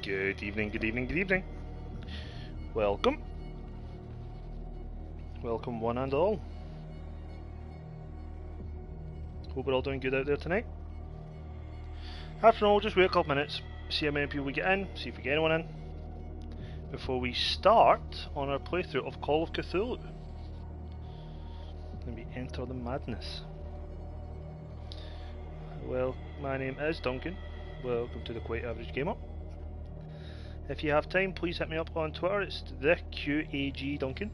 Good evening, good evening, good evening. Welcome. Welcome one and all. Hope we're all doing good out there tonight. After all, just wait a couple minutes, see how many people we get in, see if we get anyone in, before we start on our playthrough of Call of Cthulhu. Let me enter the madness. Well, my name is Duncan. Welcome to the Quite Average Gamer. If you have time, please hit me up on Twitter. It's the QAG Duncan.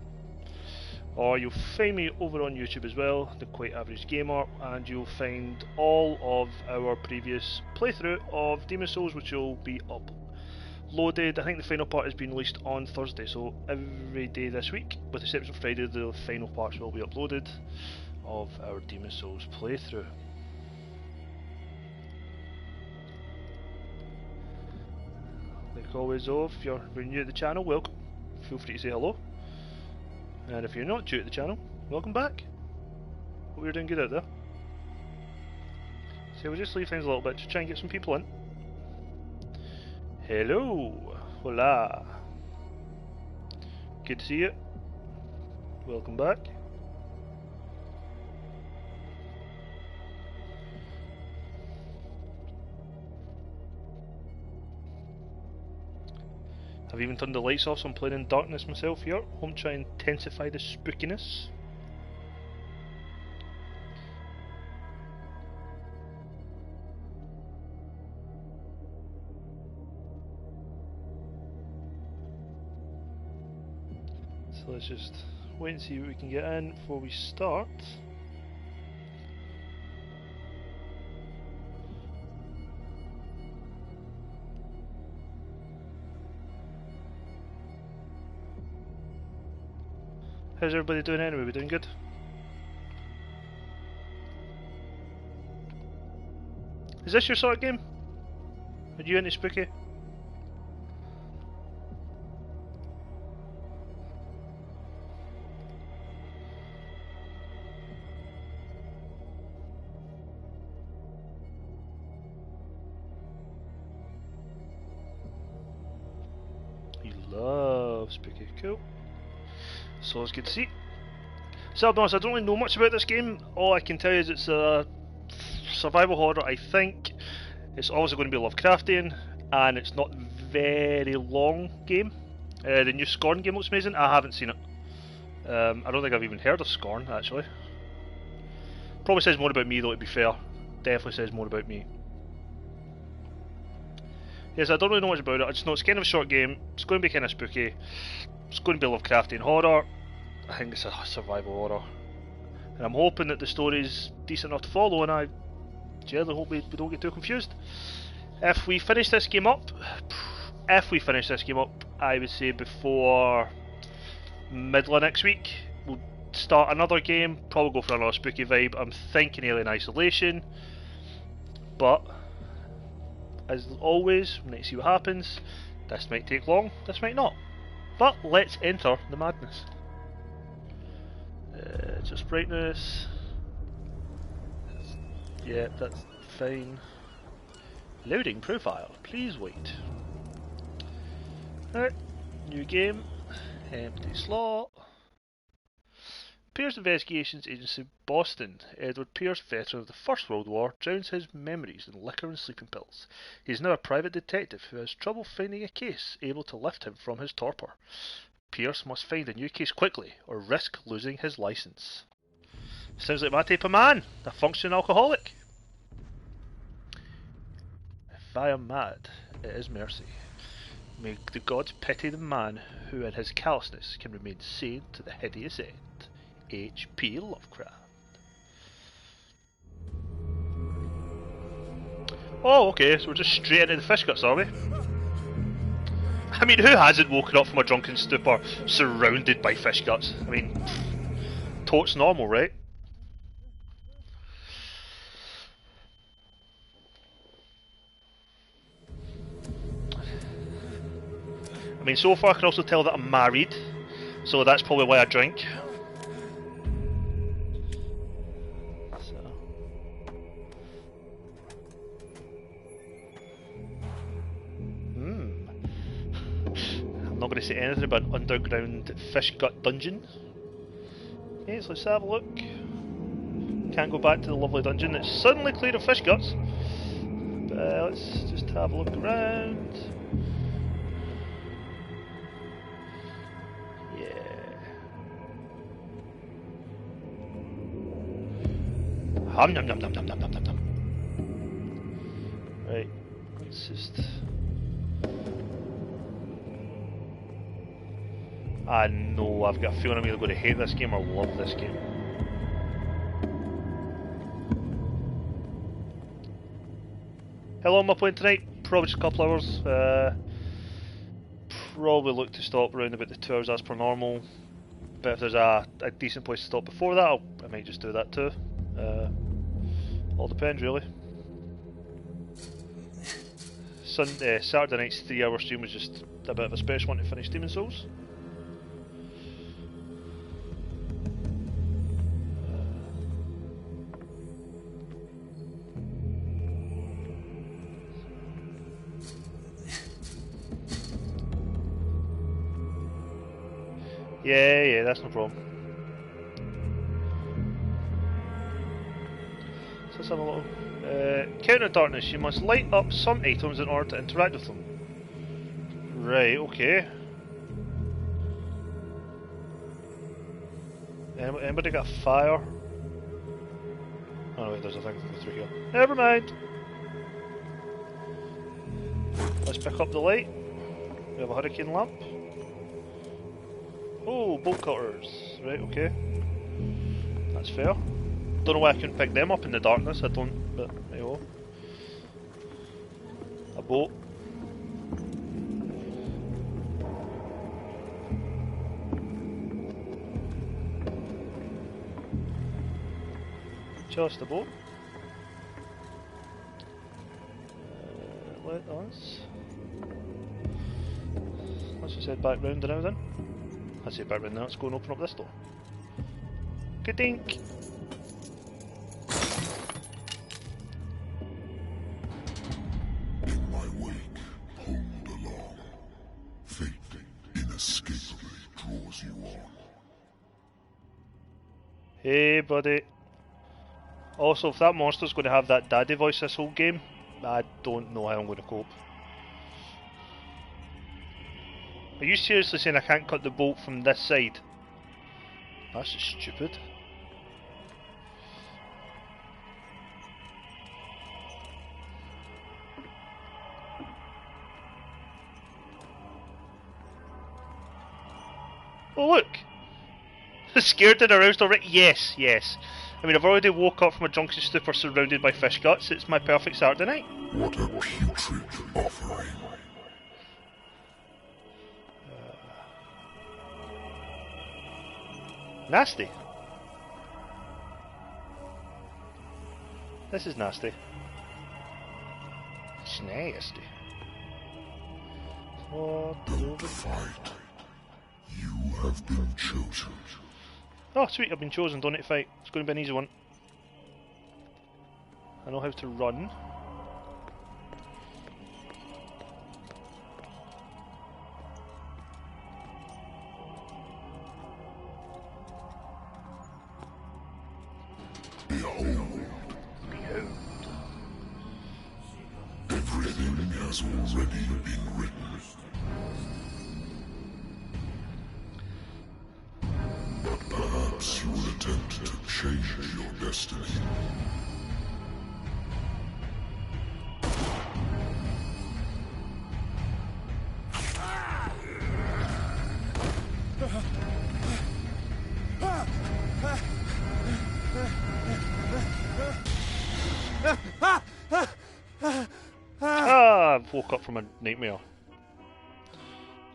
Or you'll find me over on YouTube as well, the Quite Average Gamer, and you'll find all of our previous playthrough of Demon's Souls, which will be uploaded. I think the final part has been released on Thursday, so every day this week, with the exception of Friday, the final parts will be uploaded of our Demon's Souls playthrough. Like always though, if you're new to the channel, welcome. Feel free to say hello. And if you're not new to the channel, welcome back. Hope you're doing good out there. So we'll just leave things a little bit to try and get some people in. Hello! Hola! Good to see you. Welcome back. I've even turned the lights off, so I'm playing in darkness myself here. Home to try and intensify the spookiness. So let's just wait and see what we can get in before we start. How's everybody doing anyway? We doing good? Is this your sort of game? Are you into spooky? You love spooky, cool. So it's good to see. So I'll be honest, I don't really know much about this game. All I can tell you is it's a survival horror, I think. It's obviously going to be Lovecraftian, and it's not very long game. The new Scorn game looks amazing. I haven't seen it. I don't think I've even heard of Scorn, actually. Probably says more about me though, to be fair. Definitely says more about me. Yes, I don't really know much about it. I just know it's kind of a short game. It's going to be kind of spooky. It's going to be Lovecraftian horror. I think it's a survival horror. And I'm hoping that the story's decent enough to follow, and I generally hope we don't get too confused. If we finish this game up, I would say before middle of next week, we'll start another game, probably go for another spooky vibe. I'm thinking Alien Isolation, but as always, we need to see what happens. This might take long, this might not. But let's enter the madness. Just brightness. Yeah, that's fine. Loading profile. Please wait. Alright, new game. Empty slot. Pierce Investigations Agency, Boston. Edward Pierce, veteran of the First World War, drowns his memories in liquor and sleeping pills. He is now a private detective who has trouble finding a case able to lift him from his torpor. Pierce must find a new case quickly, or risk losing his license. Sounds like my type of man, a functioning alcoholic. If I am mad, it is mercy. May the gods pity the man who in his callousness can remain sane to the hideous end. H.P. Lovecraft. Oh, okay, so we're just straight into the fish guts, are we? I mean, who hasn't woken up from a drunken stupor surrounded by fish guts? I mean, totes normal, right? I mean, so far I can also tell that I'm married, so that's probably why I drink. say anything about an underground fish gut dungeon. Okay, so let's have a look. Can't go back to the lovely dungeon. It's suddenly clear of fish guts. But let's just have a look around. Yeah. Hum num num num num num num num num. Right, let's just. I know, I've got a feeling I'm either going to hate this game or love this game. How long am I playing tonight? Probably just a couple hours. Probably look to stop around about the 2 hours as per normal. But if there's a decent place to stop before that, I might just do that too. All depends really. Saturday night's 3-hour stream was just a bit of a special one to finish Demon's Souls. Yeah, that's no problem. So let's have a little... Counter darkness, you must light up some items in order to interact with them. Right, okay. Anybody got fire? Oh wait, there's a thing to go through here. Never mind! Let's pick up the light. We have a hurricane lamp. Oh, bolt cutters. Right, okay. That's fair. Don't know why I couldn't pick them up in the darkness, I don't, but there you go. A boat. Just a boat. Let us. Let's just head back round now then. I say back round now, let's go and open up this door. Ka-dink! In my wake, pulled along. Fate inescapably draws you on. Hey buddy. Also, if that monster's going to have that daddy voice this whole game, I don't know how I'm going to cope. Are you seriously saying I can't cut the bolt from this side? That's just stupid. Oh look! Scared and aroused already? Yes, yes. I mean, I've already woke up from a drunken stupor surrounded by fish guts. It's my perfect Saturday night. What a putrid offering. Nasty. This is nasty. It's nasty. Don't fight. You have been chosen. Oh sweet, I've been chosen, don't need to fight. It's going to be an easy one. I know how to run. Behold. Everything has already been written. But perhaps you will attempt to change your destiny. Ah, I've woke up from a nightmare.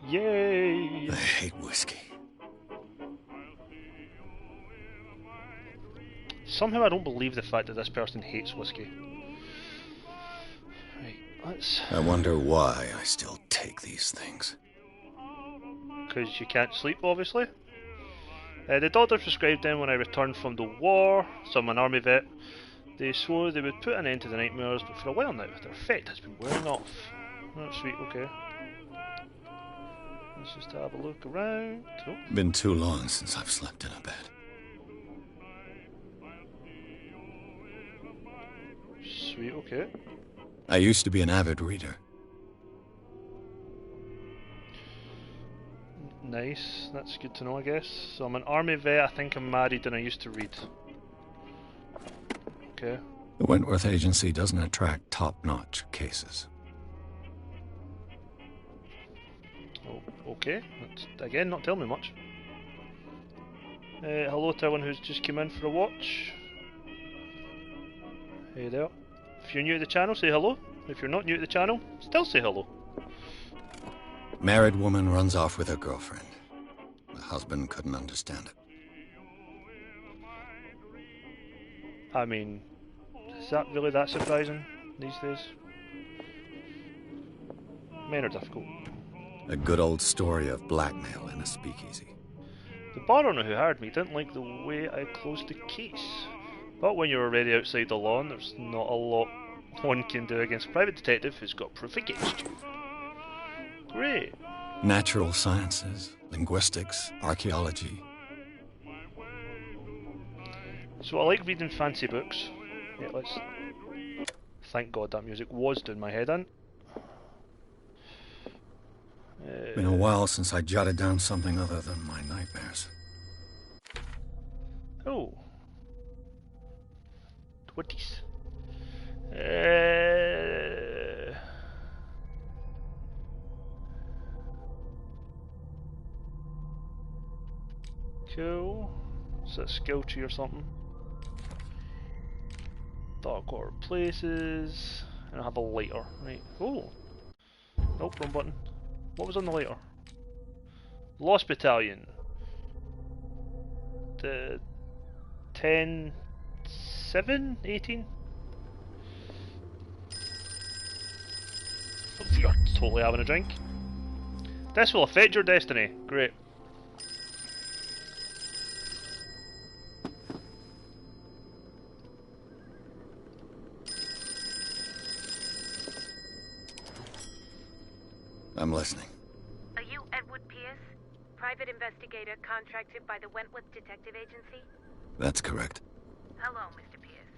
Yay! I hate whiskey. Somehow I don't believe the fact that this person hates whiskey. Right, let's... I wonder why I still take these things. Because you can't sleep, obviously. The doctor prescribed them when I returned from the war, so I'm an army vet. They swore they would put an end to the nightmares, but for a while now, their effect has been wearing off. Oh, sweet, okay. Let's just have a look around. Oh. Been too long since I've slept in a bed. Sweet, okay. I used to be an avid reader. Nice, that's good to know, I guess. So I'm an army vet, I think I'm married, and I used to read. Okay. The Wentworth Agency doesn't attract top-notch cases. Oh, okay, that's, again, not telling me much. Hello to everyone who's just come in for a watch. Hey there. If you're new to the channel, say hello. If you're not new to the channel, still say hello. Married woman runs off with her girlfriend. The husband couldn't understand it. I mean, is that really that surprising these days? Men are difficult. A good old story of blackmail in a speakeasy. The bar owner who hired me didn't like the way I closed the case. But when you're already outside the law, there's not a lot one can do against a private detective who's got proof against you. Great. Natural sciences, linguistics, archaeology. So I like reading fancy books. Yeah, let's... Thank God that music was doing my head in. Been a while since I jotted down something other than my nightmares. Oh. What is? Cool. Is that a skill tree or something? Dark water places. And I have a lighter, right? Oh. Nope, wrong button. What was on the lighter? Lost Battalion. The 10 7 18. You're totally having a drink. This will affect your destiny. Great. I'm listening. Are you Edward Pierce, private investigator contracted by the Wentworth Detective Agency? That's correct. Hello, Mr. Pierce.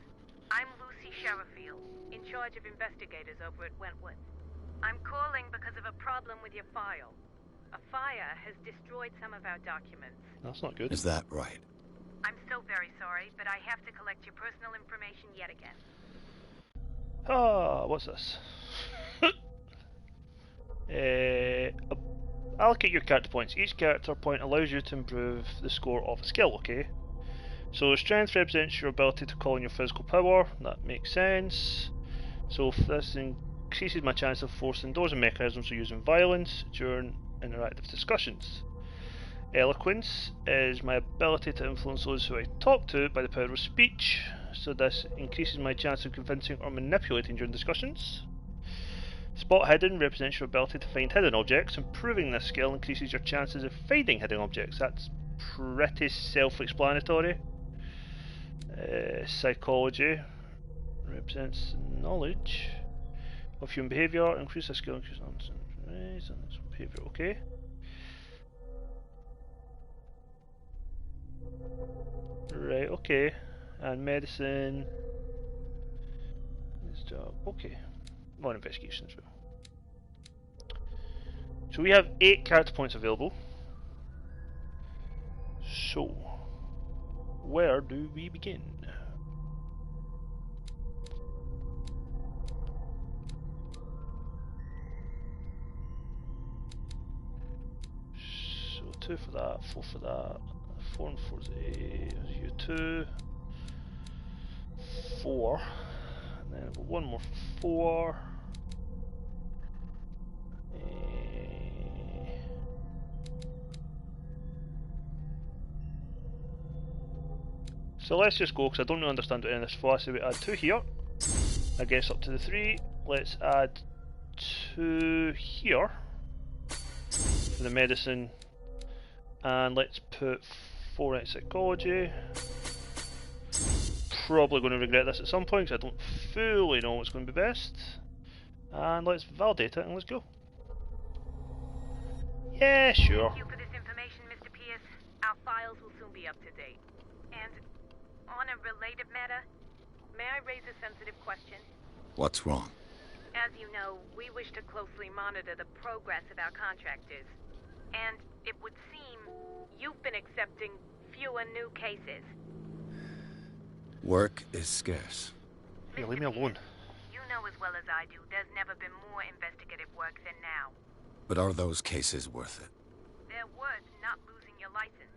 I'm Lucy Sherrifield, in charge of investigators over at Wentworth. I'm calling because of a problem with your file. A fire has destroyed some of our documents. That's not good. Is that right? I'm so very sorry, but I have to collect your personal information yet again. Ah, what's this? Allocate your character points. Each character point allows you to improve the score of a skill, okay? So strength represents your ability to call in your physical power. That makes sense. So if this increases my chance of forcing doors and mechanisms or using violence during interactive discussions. Eloquence is my ability to influence those who I talk to by the power of speech. So this increases my chance of convincing or manipulating during discussions. Spot hidden represents your ability to find hidden objects. Improving this skill increases your chances of finding hidden objects. That's pretty self-explanatory. Psychology represents knowledge of human behaviour. Increase the skill, increase behaviour. Okay. Right. Okay. And medicine. This job. Okay. More investigation as well. So we have 8 character points available. So, where do we begin? So 2 for that, 4 for that, 4 and 4 is 8, you 2, 4, and then I've got 1 more for 4. So let's just go, because I don't really understand what any of this for. So we add 2 here, I guess up to the 3. Let's add 2 here for the medicine, and let's put 4 in psychology. Probably going to regret this at some point, because I don't fully know what's going to be best. And let's validate it, and let's go. Yeah, sure. Thank you for this information, Mr. Pierce. Our files will soon be up to date. And on a related matter, may I raise a sensitive question? What's wrong? As you know, we wish to closely monitor the progress of our contractors. And it would seem you've been accepting fewer new cases. Work is scarce. Hey, leave me alone. You know as well as I do, there's never been more investigative work than now. But are those cases worth it? They're worth not losing your license.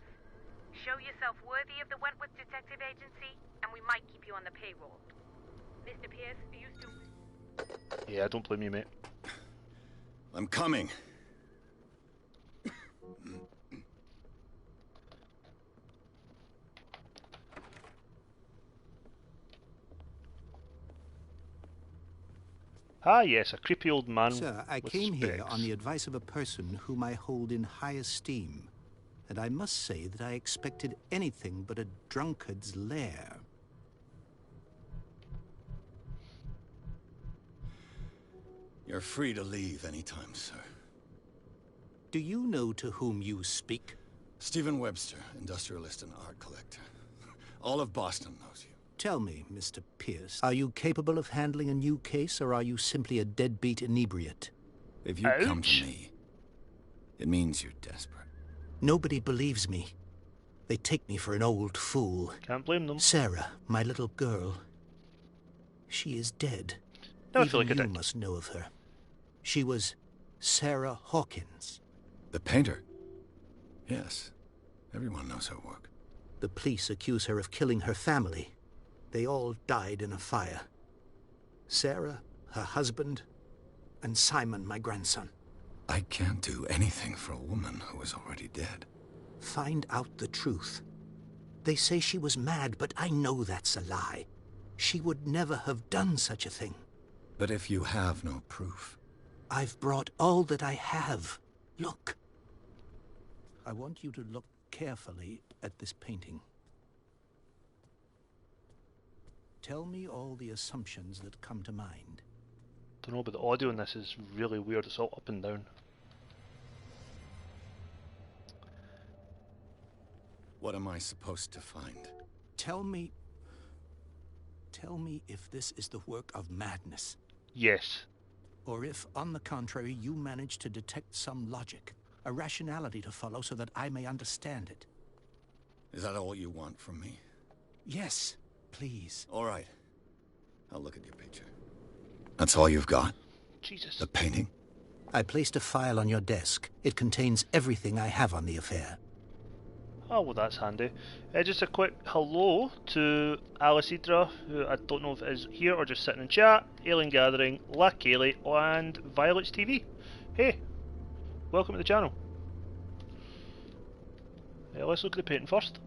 Show yourself worthy of the Wentworth Detective Agency, and we might keep you on the payroll. Mr. Pierce, are you still... Yeah, I don't blame you, mate. I'm coming. Ah, yes, a creepy old man. Sir, I with came here specs. on the advice of a person whom I hold in high esteem. And I must say that I expected anything but a drunkard's lair. You're free to leave anytime, sir. Do you know to whom you speak? Stephen Webster, industrialist and art collector. All of Boston knows you. Tell me, Mr. Pierce, are you capable of handling a new case, or are you simply a deadbeat inebriate? If you come Ouch. to me, it means you're desperate. Nobody believes me. They take me for an old fool. Can't blame them. Sarah, my little girl. She is dead. Never feel like Even I you did. must know of her. She was Sarah Hawkins. The painter? Yes. Everyone knows her work. The police accuse her of killing her family. They all died in a fire. Sarah, her husband, and Simon, my grandson. I can't do anything for a woman who is already dead. Find out the truth. They say she was mad, but I know that's a lie. She would never have done such a thing. But if you have no proof... I've brought all that I have. Look. I want you to look carefully at this painting. Tell me all the assumptions that come to mind. Don't know, but the audio in this is really weird. It's all up and down. What am I supposed to find? Tell me if this is the work of madness, Yes. or if, on the contrary, you manage to detect some logic, a rationality to follow so that I may understand it. Is that all you want from me? Yes, please. All right. I'll look at your picture. That's all you've got? Jesus. The painting? I placed a file on your desk. It contains everything I have on the affair. Oh, well, that's handy. Just a quick hello to Alicidra, who I don't know if is here or just sitting in chat, Alien Gathering, La Kaylee, and Violet's TV. Hey, welcome to the channel. Let's look at the painting first.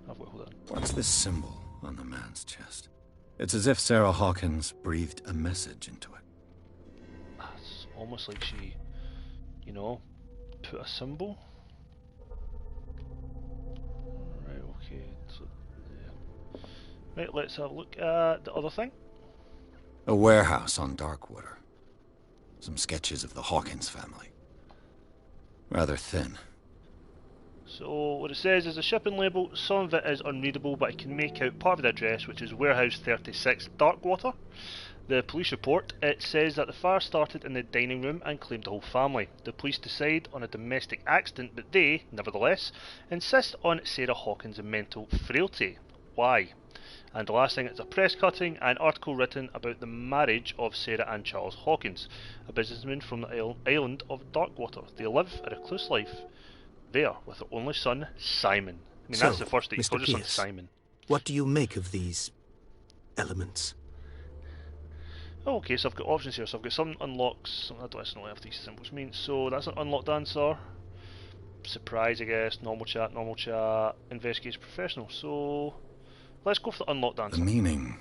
Hold on. What's this symbol on the man's chest? It's as if Sarah Hawkins breathed a message into it. It's almost like she, you know, put a symbol. Right, okay. So, yeah. Right, let's have a look at the other thing. A warehouse on Darkwater. Some sketches of the Hawkins family. Rather thin. So what it says is a shipping label. Some of it is unreadable, but I can make out part of the address, which is Warehouse 36, Darkwater. The police report, it says that the fire started in the dining room and claimed the whole family. The police decide on a domestic accident, but they, nevertheless, insist on Sarah Hawkins' mental frailty. Why? And the last thing is a press cutting, an article written about the marriage of Sarah and Charles Hawkins, a businessman from the island of Darkwater. They live a recluse life there with their only son, Simon. I mean, So, that's the first that you Mr. told your son Pierce, Simon. What do you make of these elements? Oh, okay, so I've got options here. So I've got some unlocks. Some, I don't actually know what these symbols mean. So that's an unlocked answer. Surprise, I guess. Normal chat, investigates professional. So let's go for the unlocked answer. The meaning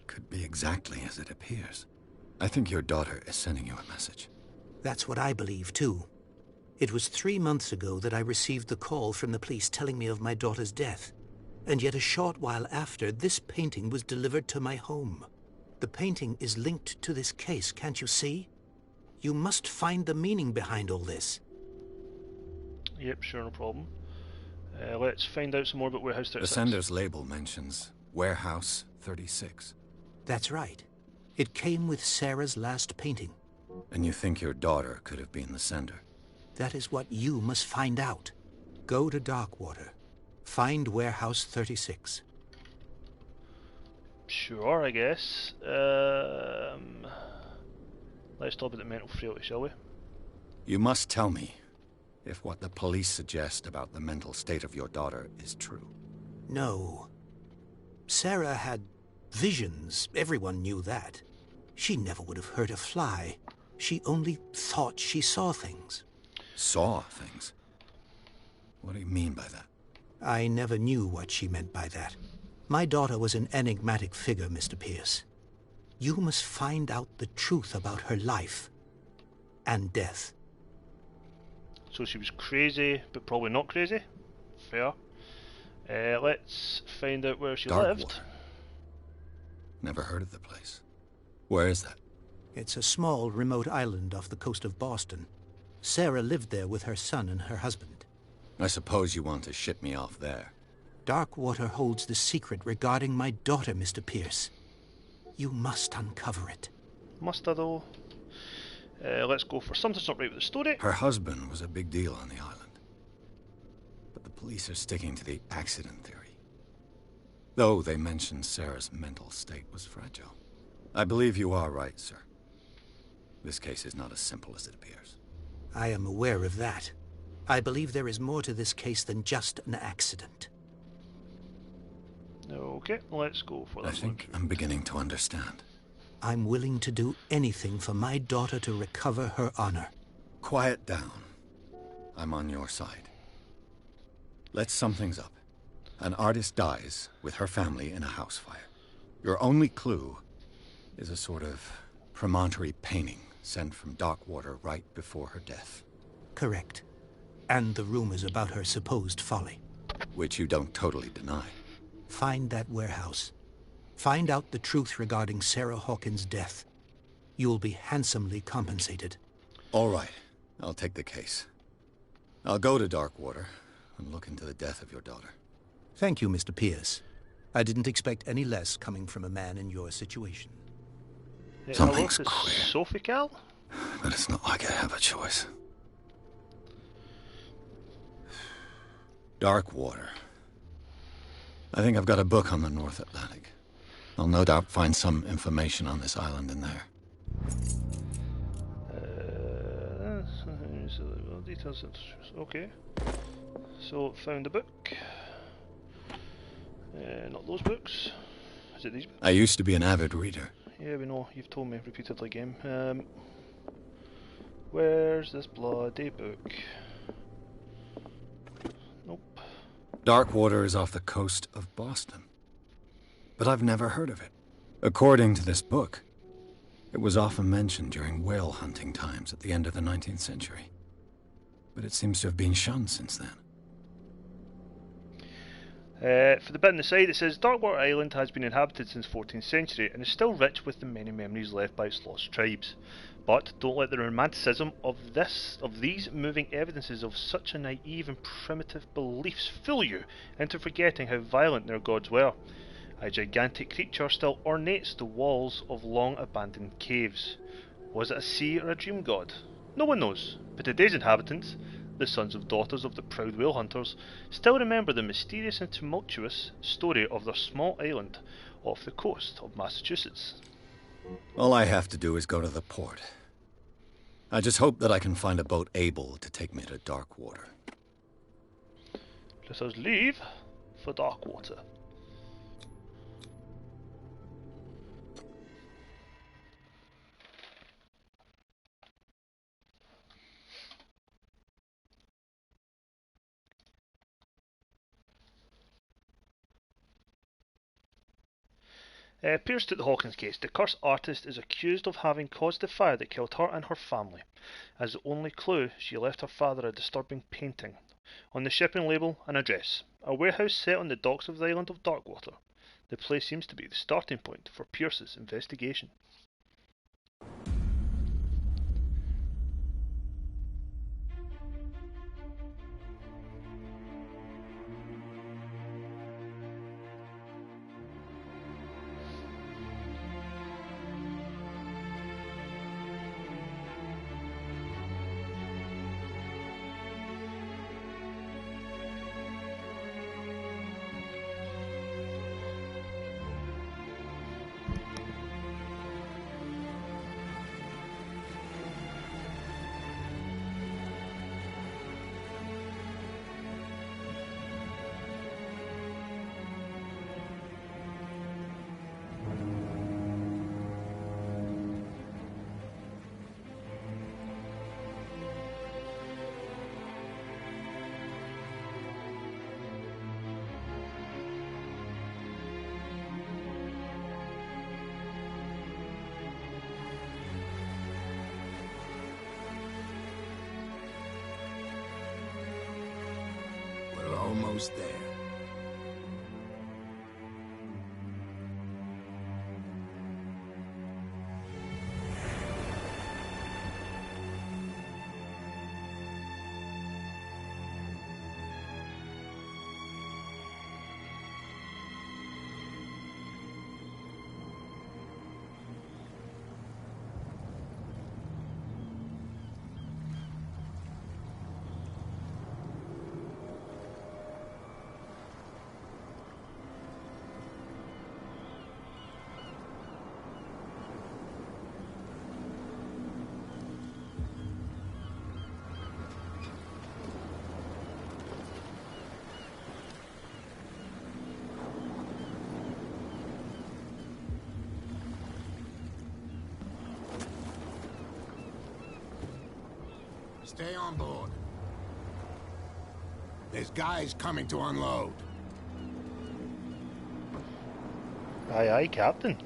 could be exactly as it appears. I think your daughter is sending you a message. That's what I believe, too. It was 3 months ago that I received the call from the police telling me of my daughter's death. And yet a short while after, this painting was delivered to my home. The painting is linked to this case, can't you see? You must find the meaning behind all this. Yep, sure, no problem. Let's find out some more about Warehouse 36. The sender's label mentions Warehouse 36. That's right. It came with Sarah's last painting. And you think your daughter could have been the sender? That is what you must find out. Go to Darkwater. Find Warehouse 36. Sure, I guess. Let's talk about the mental frailty, shall we? You must tell me if what the police suggest about the mental state of your daughter is true. No. Sarah had visions. Everyone knew that. She never would have hurt a fly. She only thought she saw things. Saw things? What do you mean by that? I never knew what she meant by that. My daughter was an enigmatic figure, Mr. Pierce. You must find out the truth about her life and death. So she was crazy, but probably not crazy. Fair. Let's find out where she lived. Darkwater. Never heard of the place. Where is that? It's a small, remote island off the coast of Boston. Sarah lived there with her son and her husband. I suppose you want to ship me off there. Darkwater holds the secret regarding my daughter, Mr. Pierce. You must uncover it. Must I though? Let's go for something's not right with the story. Her husband was a big deal on the island. But the police are sticking to the accident theory. Though they mentioned Sarah's mental state was fragile. I believe you are right, sir. This case is not as simple as it appears. I am aware of that. I believe there is more to this case than just an accident. Okay, let's go for I this think one. I'm beginning to understand. I'm willing to do anything for my daughter to recover her honor. Quiet down. I'm on your side. Let's sum things up. An artist dies with her family in a house fire. Your only clue is a sort of promontory painting sent from Darkwater right before her death. Correct. And the rumors about her supposed folly. Which you don't totally deny. Find that warehouse. Find out the truth regarding Sarah Hawkins' death. You'll be handsomely compensated. All right. I'll take the case. I'll go to Darkwater and look into the death of your daughter. Thank you, Mr. Pierce. I didn't expect any less coming from a man in your situation. Something's hello, queer. Sophie Cal? But it's not like I have a choice. Darkwater. I think I've got a book on the North Atlantic. I'll no doubt find some information on this island in there. Details. Okay. So, found a book. Not those books. Is it these books? I used to be an avid reader. Yeah, we know. You've told me repeatedly, game. Where's this bloody book? Nope. Darkwater is off the coast of Boston. But I've never heard of it. According to this book, it was often mentioned during whale hunting times at the end of the 19th century. But it seems to have been shunned since then. For the bit on the side, it says Darkwater Island has been inhabited since 14th century and is still rich with the many memories left by its lost tribes. But don't let the romanticism of these moving evidences of such a naive and primitive beliefs fool you into forgetting how violent their gods were. A gigantic creature still ornates the walls of long abandoned caves. Was it a sea or a dream god? No one knows, but today's inhabitants, the sons and daughters of the proud whale hunters, still remember the mysterious and tumultuous story of their small island off the coast of Massachusetts. All I have to do is go to the port. I just hope that I can find a boat able to take me to Darkwater. Let us leave for Darkwater. Pierce took the Hawkins case. The cursed artist is accused of having caused the fire that killed her and her family. As the only clue, she left her father a disturbing painting. On the shipping label, an address. A warehouse set on the docks of the island of Darkwater. The place seems to be the starting point for Pierce's investigation. almost there. Stay on board. There's guys coming to unload. Aye, aye, Captain.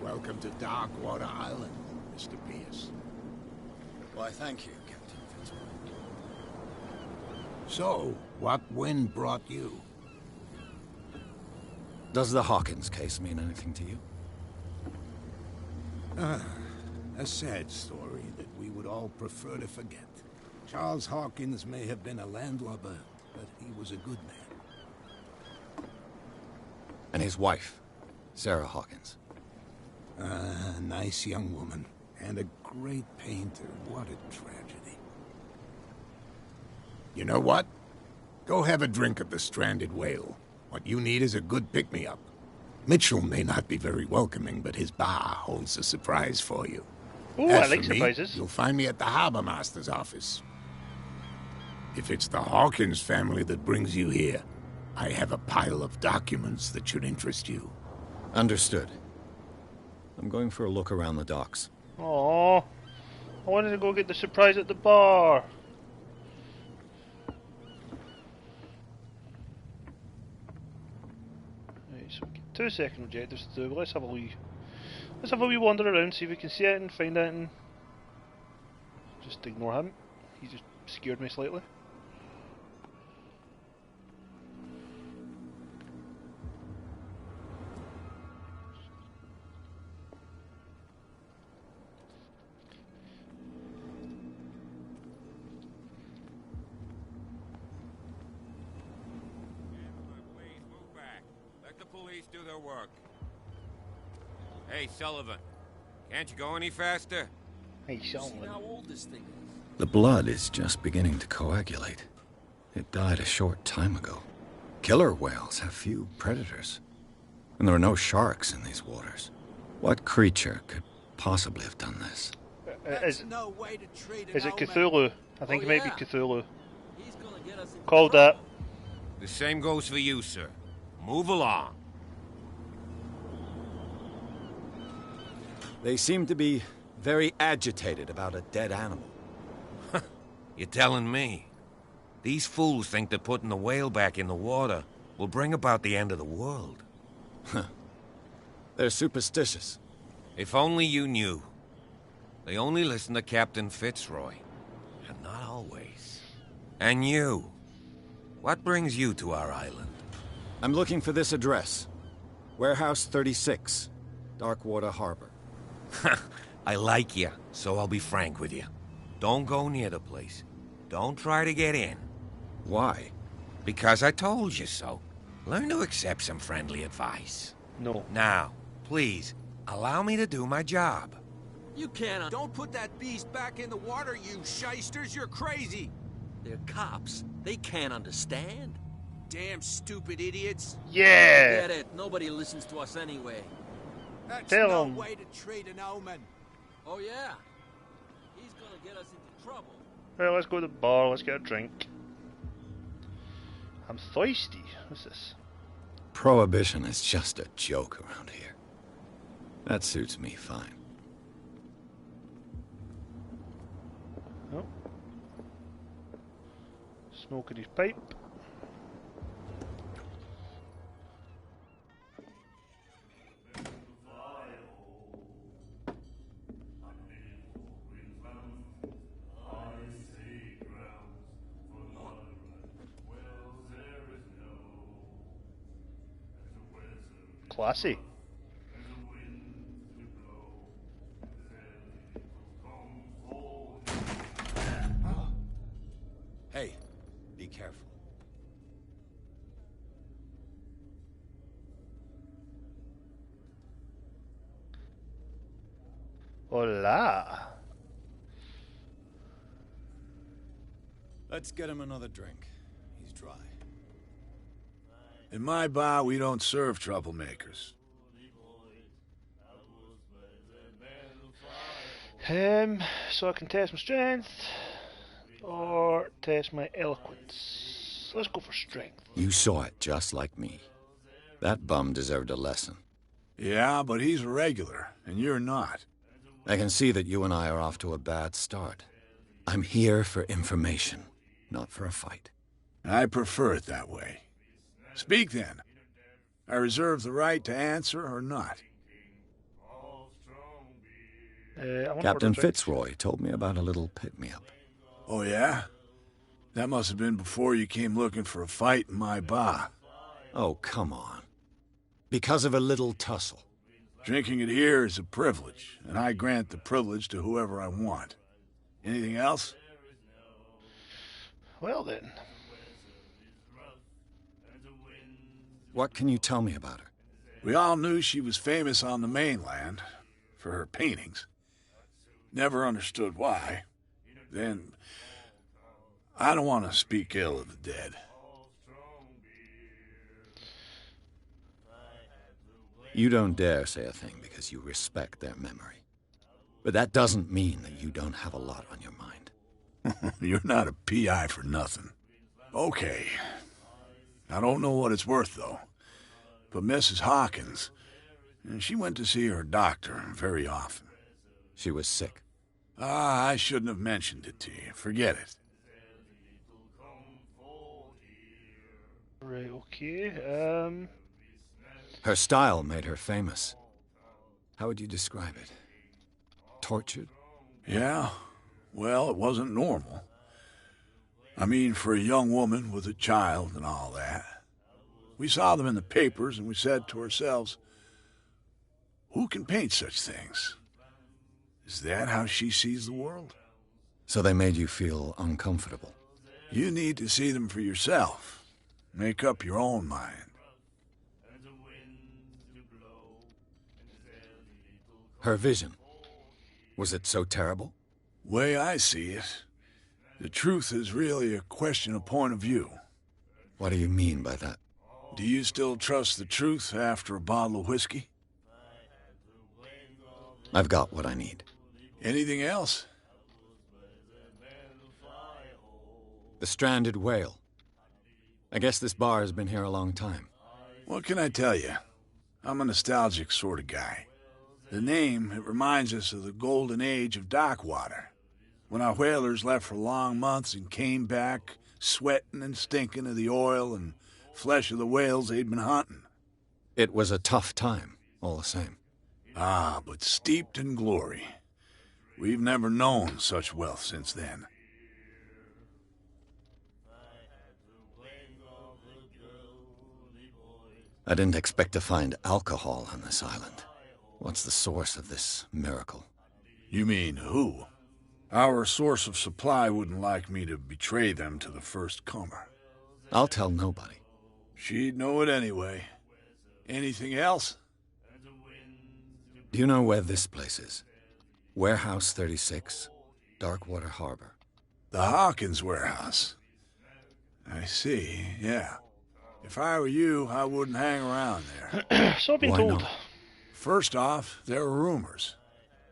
Welcome to Darkwater Island, Mr. Pierce. Why, thank you, Captain Fitzroy. So, what wind brought you? Does the Hawkins case mean anything to you? A sad story that we would all prefer to forget. Charles Hawkins may have been a landlubber, but he was a good man. And his wife, Sarah Hawkins. A nice young woman, and a great painter. What a tragedy. You know what? Go have a drink at the Stranded Whale. What you need is a good pick-me-up. Mitchell may not be very welcoming, but his bar holds a surprise for you. Ooh, As I like for me, surprises. you'll find me at the Harbor Master's office. If it's the Hawkins family that brings you here, I have a pile of documents that should interest you. Understood. I'm going for a look around the docks. Aww. I wanted to go get the surprise at the bar. Right, so we get 2 second objectives to do. Let's have a wee wander around, see if we can see it and find it, and just ignore him. He just scared me slightly. Police do their work. Hey, Sullivan. Can't you go any faster? Hey, Sean. How old this thing is? The blood is just beginning to coagulate. It died a short time ago. Killer whales have few predators. And there are no sharks in these waters. What creature could possibly have done this? Is No way to treat an it old man. Cthulhu? I think Oh, it might yeah. be Cthulhu. He's gonna get us in Called that. The same goes for you, sir. Move along. They seem to be very agitated about a dead animal. You're telling me? These fools think that putting the whale back in the water will bring about the end of the world. They're superstitious. If only you knew. They only listen to Captain Fitzroy. And not always. And you. What brings you to our island? I'm looking for this address. Warehouse 36, Darkwater Harbor. I like you, so I'll be frank with you. Don't go near the place. Don't try to get in. Why? Because I told you so. Learn to accept some friendly advice. No. Now, please, allow me to do my job. You can't. Don't put that beast back in the water, you shysters. You're crazy. They're cops. They can't understand. Damn stupid idiots. Yeah! Get it. Nobody listens to us anyway. That's Tell no 'em. way to treat an omen. Oh, yeah? He's gonna get us into trouble. Right, let's go to the bar, let's get a drink. I'm thirsty. What's this? Prohibition is just a joke around here. That suits me fine. Oh. Smoking his pipe. classy. Hey, be careful. Hola. Let's get him another drink. He's dry. In my bar, we don't serve troublemakers. So I can test my strength or test my eloquence. Let's go for strength. You saw it just like me. That bum deserved a lesson. Yeah, but he's a regular, and you're not. I can see that you and I are off to a bad start. I'm here for information, not for a fight. I prefer it that way. Speak then. I reserve the right to answer or not. I want Captain order drinks. Fitzroy told me about a little pick-me-up. Oh, yeah? That must have been before you came looking for a fight in my bar. Oh, come on. Because of a little tussle. Drinking it here is a privilege, and I grant the privilege to whoever I want. Anything else? Well then. What can you tell me about her? We all knew she was famous on the mainland for her paintings. Never understood why. Then, I don't want to speak ill of the dead. You don't dare say a thing because you respect their memory. But that doesn't mean that you don't have a lot on your mind. You're not a PI for nothing. Okay. I don't know what it's worth, though. But Mrs. Hawkins, she went to see her doctor very often. She was sick. I shouldn't have mentioned it to you. Forget it. Right, okay. Her style made her famous. How would you describe it? Tortured? Yeah? Well, it wasn't normal. I mean, for a young woman with a child and all that. We saw them in the papers and we said to ourselves, who can paint such things? Is that how she sees the world? So they made you feel uncomfortable. You need to see them for yourself. Make up your own mind. Her vision. Was it so terrible? Way I see it, the truth is really a question of point of view. What do you mean by that? Do you still trust the truth after a bottle of whiskey? I've got what I need. Anything else? The stranded whale. I guess this bar has been here a long time. What can I tell you? I'm a nostalgic sort of guy. The name, it reminds us of the golden age of dockwater, when our whalers left for long months and came back sweating and stinking of the oil and flesh of the whales they'd been hunting. It was a tough time, all the same. Ah, but steeped in glory. We've never known such wealth since then. I didn't expect to find alcohol on this island. What's the source of this miracle? You mean who? Our source of supply wouldn't like me to betray them to the first comer. I'll tell nobody. She'd know it anyway. Anything else? Do you know where this place is? Warehouse 36, Darkwater Harbor. The Hawkins warehouse. I see, yeah. If I were you, I wouldn't hang around there. So I've been Why told. not? First off, there are rumors.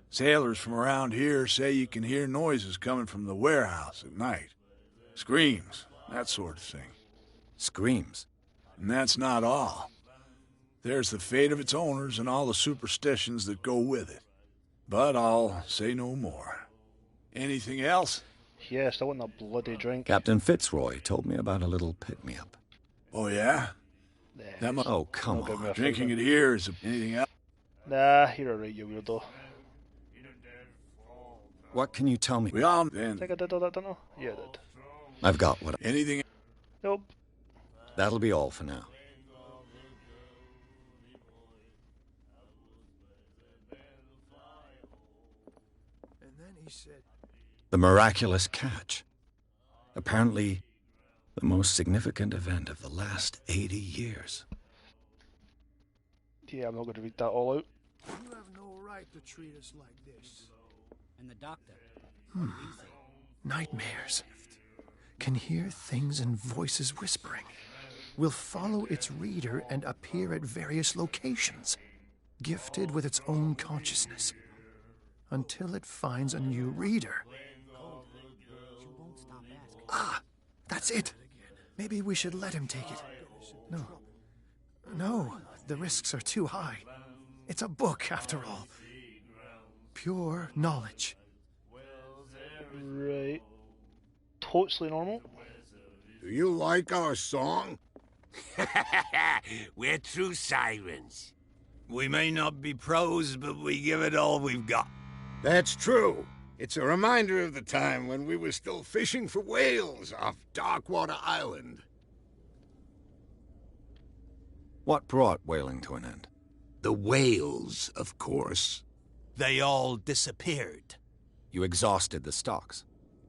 Sailors from around here say you can hear noises coming from the warehouse at night. Screams, that sort of thing. Screams. And that's not all. There's the fate of its owners and all the superstitions that go with it. But I'll say no more. Anything else? Yes, I want that bloody drink. Captain Fitzroy told me about a little pick-me-up. Oh, yeah? Nah, That mu- Oh, come Don't give me on. a Drinking favour. it here is anything else? Nah, you're alright, you weirdo. What can you tell me? We all I think then. I did all that, didn't I? Yeah, I did. I've got what Anything? Nope. That'll be all for now. The miraculous catch. Apparently, the most significant event of the last 80 years. Yeah, I'm not going to read that all out. You have no right to treat us like this. And the doctor. Nightmares. Can hear things and voices whispering. Will follow its reader and appear at various locations, gifted with its own consciousness, until it finds a new reader. Ah, that's it. Maybe we should let him take it. No, the risks are too high. It's a book, after all. Pure knowledge. Right. Totally normal. Do you like our song? We're true sirens. We may not be pros, but we give it all we've got. That's true. It's a reminder of the time when we were still fishing for whales off Darkwater Island. What brought whaling to an end? The whales, of course. They all disappeared. You exhausted the stocks.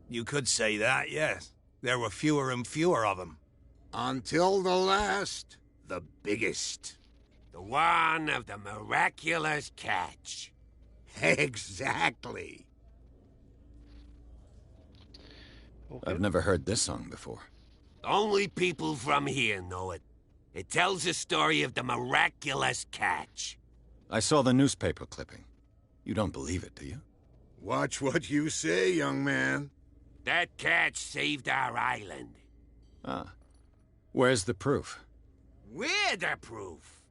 You could say that, yes. There were fewer and fewer of them. Until the last, the biggest. The one of the miraculous catch. Exactly. Okay. I've never heard this song before. Only people from here know it. It tells the story of the miraculous catch. I saw the newspaper clipping. You don't believe it, do you? Watch what you say, young man. That catch saved our island. Ah. Where's the proof? We're the proof.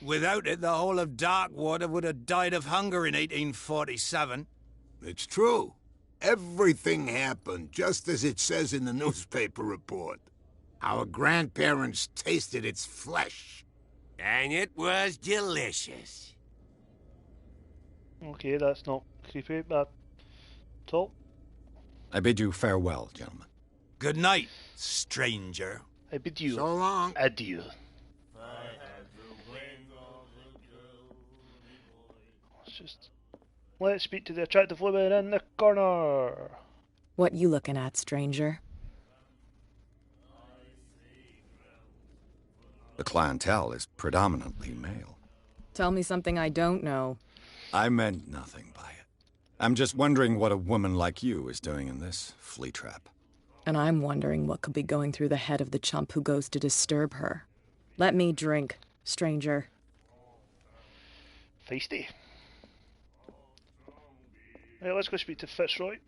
Without it, the whole of Darkwater would have died of hunger in 1847. It's true. Everything happened just as it says in the newspaper report. Our grandparents tasted its flesh. And it was delicious. Okay, that's not creepy, but all. I bid you farewell, gentlemen. Good night, stranger. I bid you So long. adieu. Let's speak to the attractive woman in the corner. What you looking at, stranger? The clientele is predominantly male. Tell me something I don't know. I meant nothing by it. I'm just wondering what a woman like you is doing in this flea trap. And I'm wondering what could be going through the head of the chump who goes to disturb her. Let me drink, stranger. Feisty. Right, let's go speak to Fitzroy.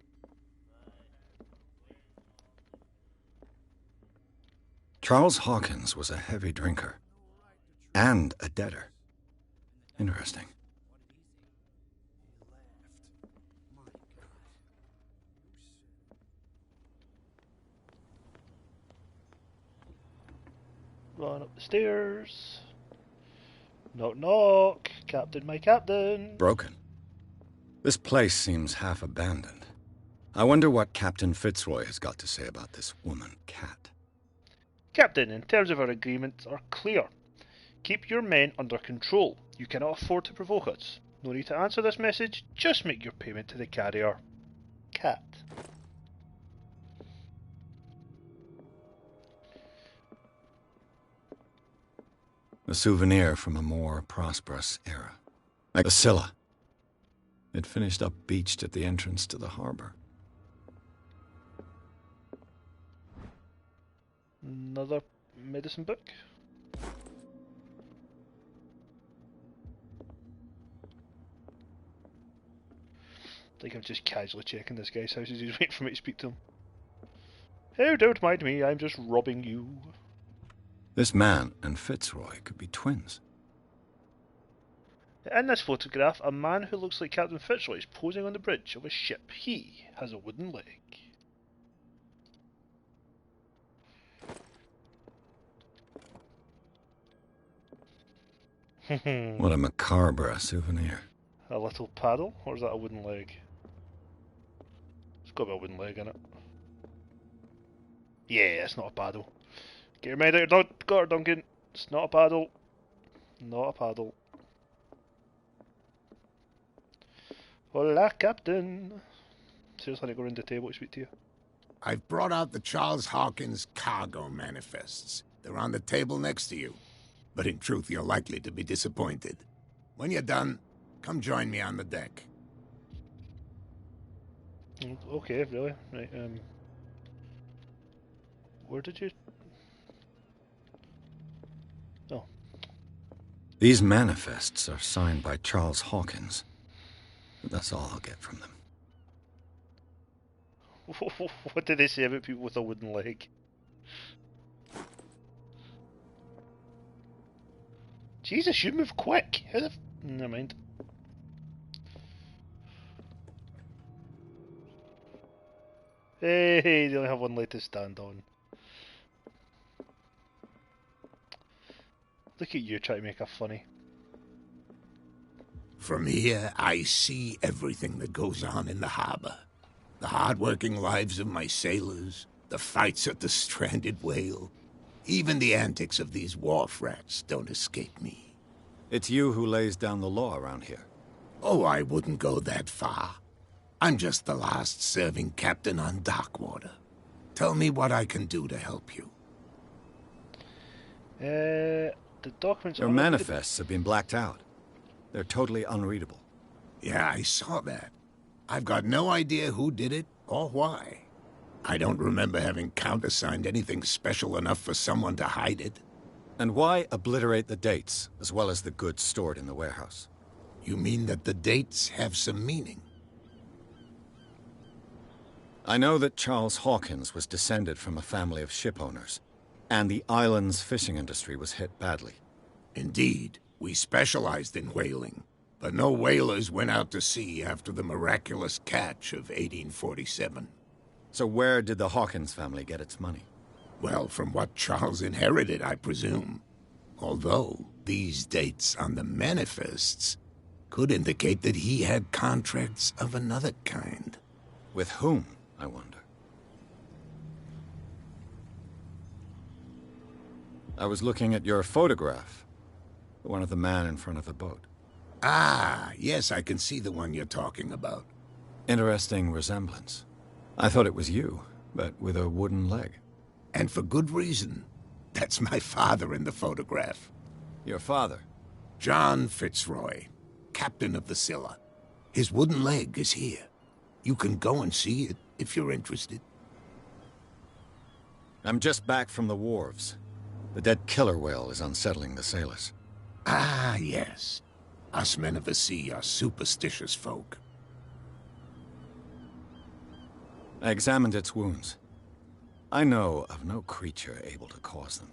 Charles Hawkins was a heavy drinker. And a debtor. Interesting. Run up the stairs. Knock knock. Captain, my captain. Broken. This place seems half abandoned. I wonder what Captain Fitzroy has got to say about this woman cat. Captain, in terms of our agreement are clear. Keep your men under control. You cannot afford to provoke us. No need to answer this message, just make your payment to the carrier. Cat. A souvenir from a more prosperous era. Like the Scylla. It finished up beached at the entrance to the harbor. Another medicine book. I think I'm just casually checking this guy's house as he's waiting for me to speak to him. Oh, don't mind me, I'm just robbing you. This man and Fitzroy could be twins. In this photograph, a man who looks like Captain Fitzroy is posing on the bridge of a ship. He has a wooden leg. What a macabre souvenir. A little paddle? Or is that a wooden leg? It's got to be a wooden leg in it. Yeah, it's not a paddle. Get your mind out, got her, Duncan. It's not a paddle. Not a paddle. Hola, Captain. Seriously, I go round the table to speak to you. I've brought out the Charles Hawkins cargo manifests. They're on the table next to you. But in truth, you're likely to be disappointed. When you're done, come join me on the deck. Okay, really? Right, where did you... Oh. These manifests are signed by Charles Hawkins. That's all I'll get from them. What did they say about people with a wooden leg? Jesus, you move quick! How the never mind. Hey, they only have one leg to stand on. Look at you trying to make her funny. From here, I see everything that goes on in the harbor. The hard-working lives of my sailors, the fights at the stranded whale. Even the antics of these wharf rats don't escape me. It's you who lays down the law around here. Oh, I wouldn't go that far. I'm just the last serving captain on Darkwater. Tell me what I can do to help you. The documents... Your manifests have been blacked out. They're totally unreadable. Yeah, I saw that. I've got no idea who did it or why. I don't remember having countersigned anything special enough for someone to hide it. And why obliterate the dates, as well as the goods stored in the warehouse? You mean that the dates have some meaning? I know that Charles Hawkins was descended from a family of shipowners, and the island's fishing industry was hit badly. Indeed, we specialized in whaling, but no whalers went out to sea after the miraculous catch of 1847. So where did the Hawkins family get its money? Well, from what Charles inherited, I presume. Although, these dates on the manifests could indicate that he had contracts of another kind. With whom, I wonder? I was looking at your photograph. The one of the man in front of the boat. Ah, yes, I can see the one you're talking about. Interesting resemblance. I thought it was you, but with a wooden leg. And for good reason. That's my father in the photograph. Your father? John Fitzroy, captain of the Scylla. His wooden leg is here. You can go and see it if you're interested. I'm just back from the wharves. The dead killer whale is unsettling the sailors. Ah, yes. Us men of the sea are superstitious folk. I examined its wounds. I know of no creature able to cause them.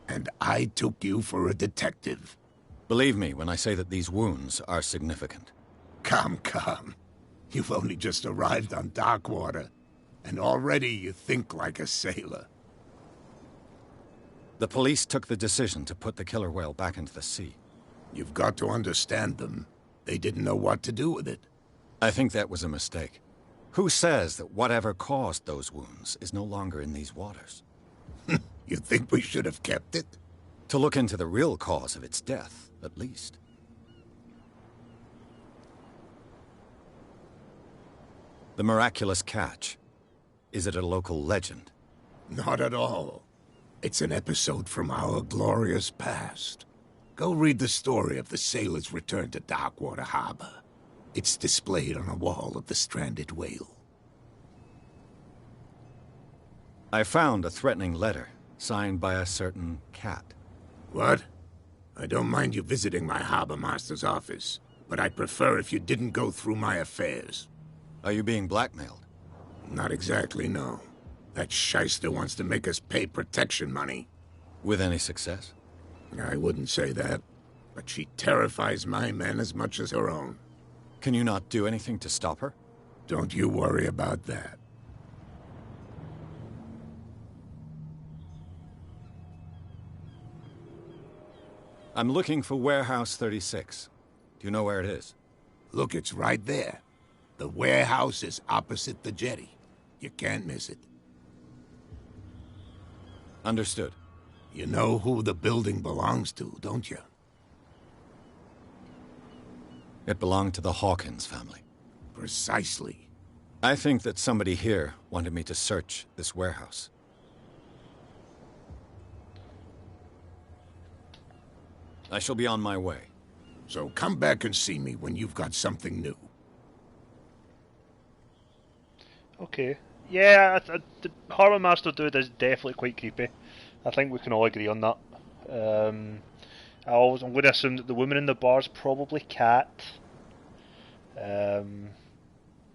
And I took you for a detective. Believe me when I say that these wounds are significant. Come. You've only just arrived on Darkwater, and already you think like a sailor. The police took the decision to put the killer whale back into the sea. You've got to understand them. They didn't know what to do with it. I think that was a mistake. Who says that whatever caused those wounds is no longer in these waters? You think we should have kept it? To look into the real cause of its death, at least. The miraculous catch. Is it a local legend? Not at all. It's an episode from our glorious past. Go read the story of the sailor's return to Darkwater Harbor. It's displayed on a wall of the stranded whale. I found a threatening letter, signed by a certain cat. What? I don't mind you visiting my harbor master's office, but I'd prefer if you didn't go through my affairs. Are you being blackmailed? Not exactly, no. That shyster wants to make us pay protection money. With any success? I wouldn't say that, but she terrifies my men as much as her own. Can you not do anything to stop her? Don't you worry about that. I'm looking for Warehouse 36. Do you know where it is? Look, it's right there. The warehouse is opposite the jetty. You can't miss it. Understood. You know who the building belongs to, don't you? It belonged to the Hawkins family. Precisely. I think that somebody here wanted me to search this warehouse. I shall be on my way. So come back and see me when you've got something new. Okay. Yeah, the Harbour Master dude is definitely quite creepy. I think we can all agree on that. I'm going to assume that the woman in the bar is probably Cat.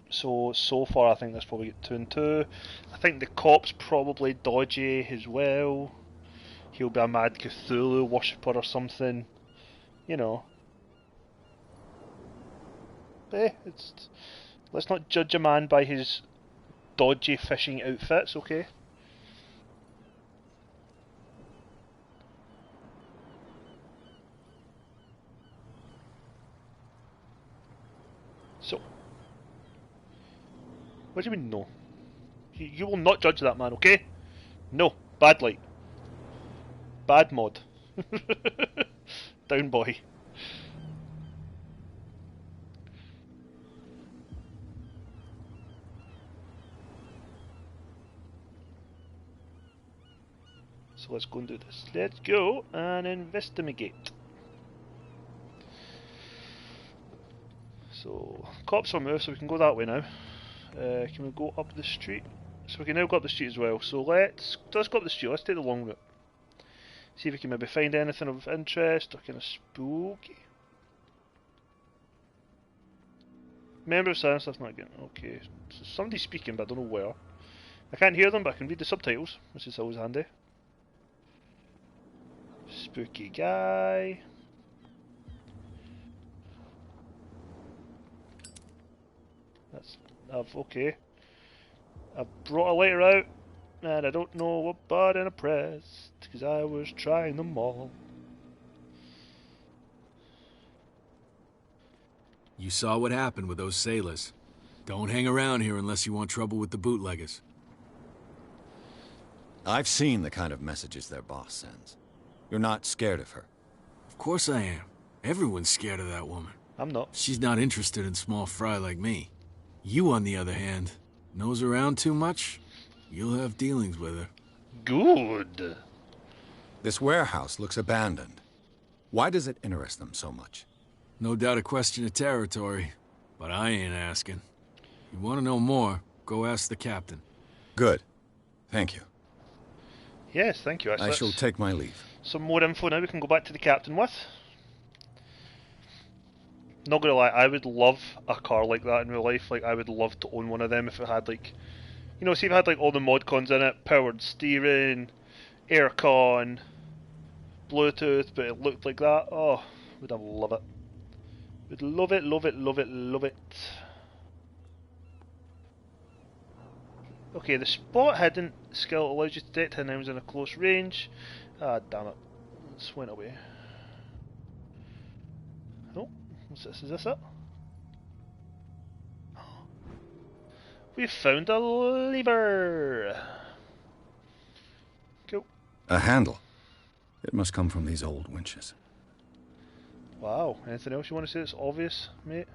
So far I think that's probably 2 and 2. I think the cop's probably dodgy as well. He'll be a mad Cthulhu worshipper or something. You know. But let's not judge a man by his dodgy fishing outfits, okay? So, what do you mean no? You will not judge that man, okay? No, bad light. Bad mod. Down boy. So let's go and do this. Let's go and investigate. So, cops are moved, so we can go that way now. Can we go up the street? So we can now go up the street as well. So let's go up the street. Let's take the long route. See if we can maybe find anything of interest or kind of spooky. Member of silence, that's not good. Okay, so somebody's speaking, but I don't know where. I can't hear them, but I can read the subtitles, which is always handy. Spooky guy. Okay. I've brought a lighter out, and I don't know what button I pressed, because I was trying them all. You saw what happened with those sailors. Don't hang around here unless you want trouble with the bootleggers. I've seen the kind of messages their boss sends. You're not scared of her? Of course I am. Everyone's scared of that woman. I'm not. She's not interested in small fry like me. You, on the other hand, nose around too much, you'll have dealings with her. Good. This warehouse looks abandoned. Why does it interest them so much? No doubt a question of territory, but I ain't asking. You want to know more, go ask the captain. Good. Thank you. Yes, thank you. I shall take my leave. Some more info now we can go back to the captain with. Not gonna lie, I would love a car like that in real life. Like, I would love to own one of them if it had, like, you know, see if it had like all the mod cons in it, powered steering, aircon, Bluetooth, but it looked like that. Oh, would I love it. Would love it, love it, love it, love it. Okay, the spot hidden skill allows you to detect enemies in a close range. Ah, damn it. It's went away. Oh, what's this? Is this it? We found a lever! Cool. A handle. It must come from these old winches. Wow, anything else you want to say that's obvious, mate?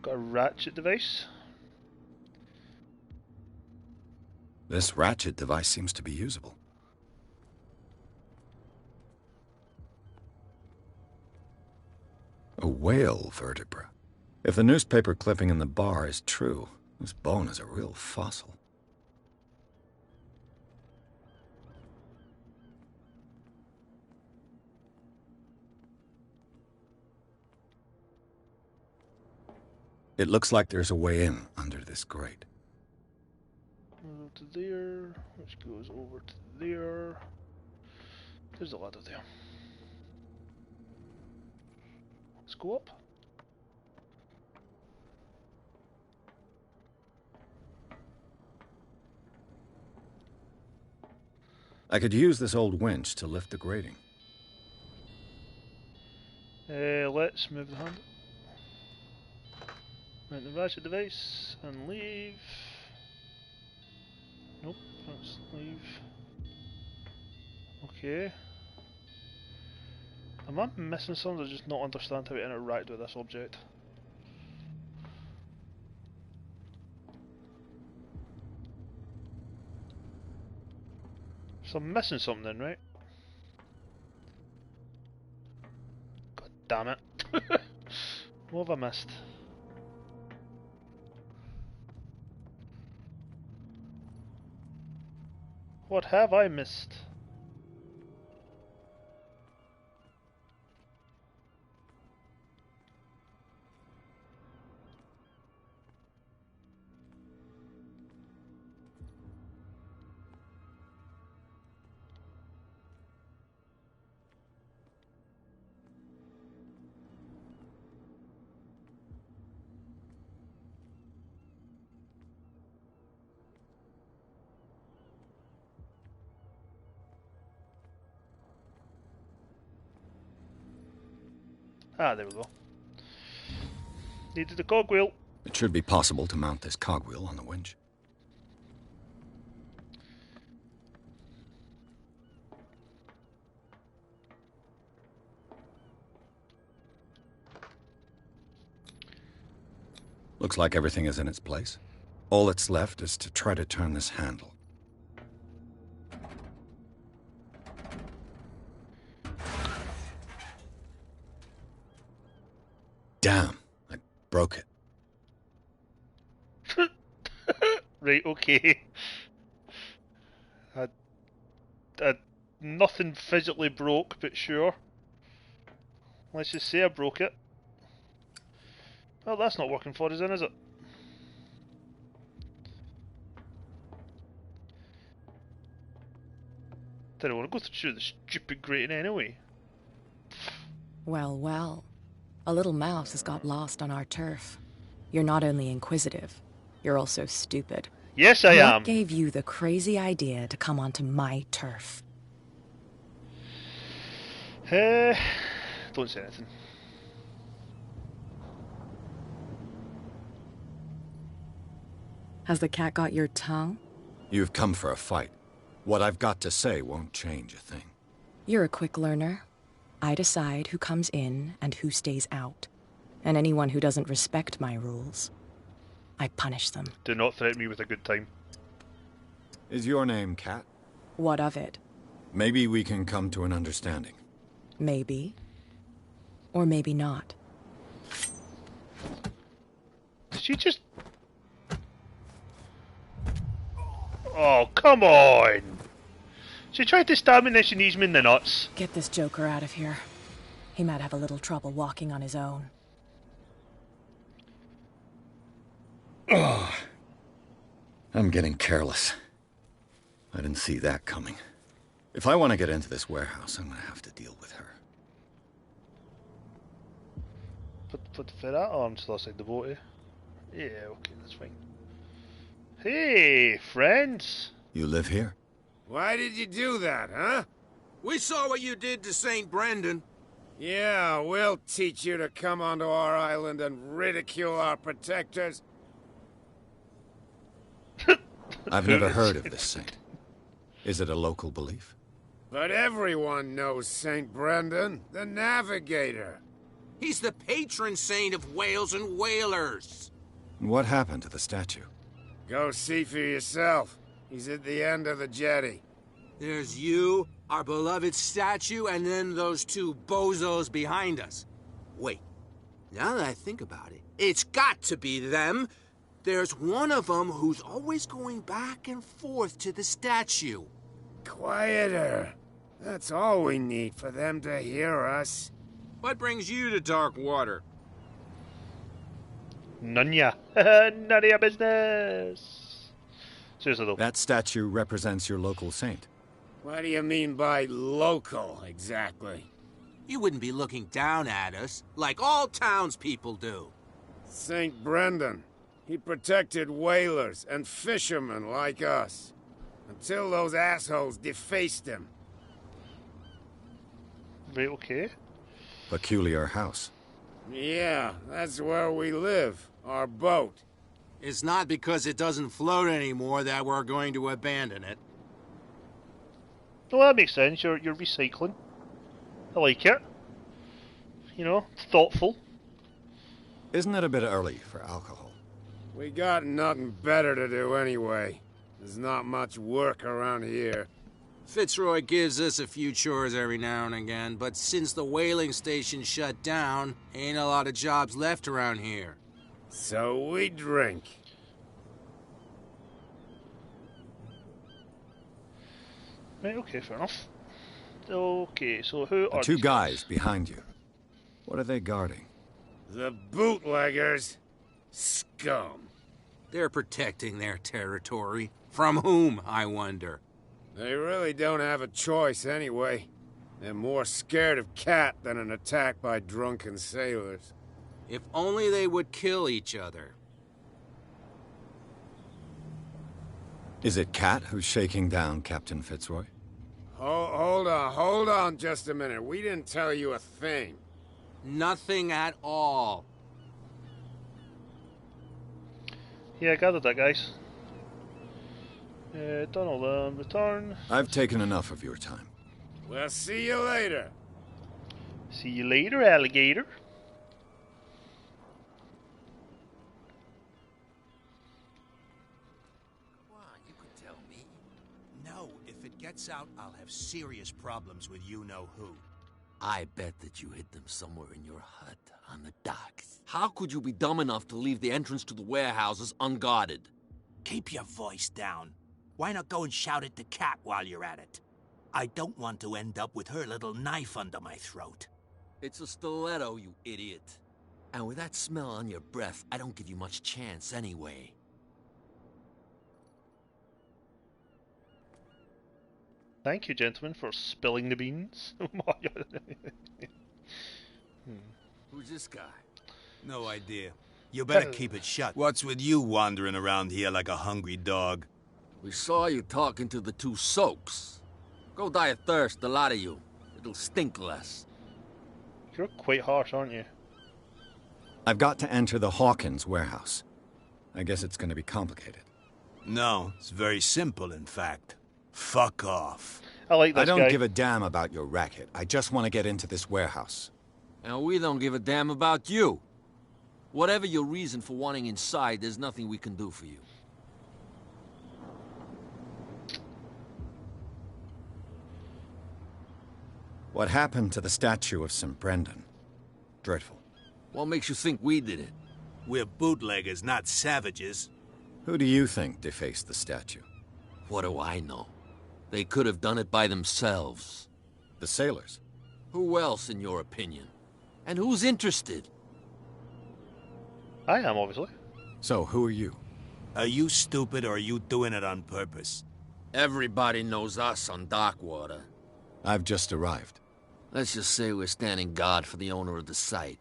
Got a ratchet device. This ratchet device seems to be usable. A whale vertebra. If the newspaper clipping in the bar is true, this bone is a real fossil. It looks like there's a way in under this grate. Over to there, which goes over to there. There's a ladder there. Let's go up. I could use this old winch to lift the grating. Let's move the handle. Mount the ratchet device and leave. Nope, let's leave. Okay. Am I missing something or just not understand how to interact with this object? So I'm missing something then, right? God damn it. What have I missed? What have I missed? Ah, there we go. Needed the cogwheel. It should be possible to mount this cogwheel on the winch. Looks like everything is in its place. All that's left is to try to turn this handle. Damn, I broke it. Right, okay. Nothing physically broke, but sure. Let's just say I broke it. Well, that's not working for us then, is it? Didn't want to go through the stupid grating anyway. Well, well. A little mouse has got lost on our turf. You're not only inquisitive, you're also stupid. Yes, I am. What gave you the crazy idea to come onto my turf? Don't say anything. Has the cat got your tongue? You've come for a fight. What I've got to say won't change a thing. You're a quick learner. I decide who comes in and who stays out. And anyone who doesn't respect my rules, I punish them. Do not threaten me with a good time. Is your name Cat? What of it? Maybe we can come to an understanding. Maybe. Or maybe not. Did she just... Oh, come on! She tried to stab me and then she knees me in the nuts. Get this joker out of here. He might have a little trouble walking on his own. Oh, I'm getting careless. I didn't see that coming. If I want to get into this warehouse, I'm going to have to deal with her. Put for that arm still outside the boat, eh? Yeah, okay, that's fine. Hey, friends! You live here? Why did you do that, huh? We saw what you did to St. Brendan. Yeah, we'll teach you to come onto our island and ridicule our protectors. I've never heard of this saint. Is it a local belief? But everyone knows St. Brendan, the navigator. He's the patron saint of whales and whalers. What happened to the statue? Go see for yourself. He's at the end of the jetty. There's you, our beloved statue, and then those two bozos behind us. Wait, now that I think about it, it's got to be them. There's one of them who's always going back and forth to the statue. Quieter. That's all we need for them to hear us. What brings you to dark water? None ya. None of your business. Seriously though. That statue represents your local saint. What do you mean by local, exactly? You wouldn't be looking down at us, like all townspeople do. St. Brendan. He protected whalers and fishermen like us. Until those assholes defaced him. Right, okay. Peculiar house. Yeah, that's where we live. Our boat. It's not because it doesn't float anymore that we're going to abandon it. Well, that makes sense. You're recycling. I like it. You know, thoughtful. Isn't it a bit early for alcohol? We got nothing better to do anyway. There's not much work around here. Fitzroy gives us a few chores every now and again, but since the whaling station shut down, ain't a lot of jobs left around here. So we drink. Right, okay, fair enough. Okay, so who are The two these guys behind you. What are they guarding? The bootleggers. Scum. They're protecting their territory. From whom, I wonder? They really don't have a choice anyway. They're more scared of Cat than an attack by drunken sailors. If only they would kill each other. Is it Cat who's shaking down Captain Fitzroy? Hold on just a minute. We didn't tell you a thing. Nothing at all. Yeah, I gathered that, guys. Donald, return. I've taken enough of your time. We'll see you later. See you later, alligator. You could tell me. No, if it gets out, I'll have serious problems with you-know-who. I bet that you hid them somewhere in your hut on the docks. How could you be dumb enough to leave the entrance to the warehouses unguarded? Keep your voice down. Why not go and shout at the cat while you're at it? I don't want to end up with her little knife under my throat. It's a stiletto, you idiot. And with that smell on your breath, I don't give you much chance anyway. Thank you, gentlemen, for spilling the beans. Who's this guy? No idea. You better keep it shut. What's with you wandering around here like a hungry dog? We saw you talking to the two soaks. Go die of thirst, the lot of you. It'll stink less. You're quite harsh, aren't you? I've got to enter the Hawkins warehouse. I guess it's going to be complicated. No, it's very simple, in fact. Fuck off. I like this I don't guy. give a damn about your racket. I just want to get into this warehouse. And we don't give a damn about you. Whatever your reason for wanting inside, there's nothing we can do for you. What happened to the statue of St. Brendan? Dreadful. What makes you think we did it? We're bootleggers, not savages. Who do you think defaced the statue? What do I know? They could have done it by themselves. The sailors? Who else, in your opinion? And who's interested? I am, obviously. So, who are you? Are you stupid or are you doing it on purpose? Everybody knows us on Darkwater. I've just arrived. Let's just say we're standing guard for the owner of the site.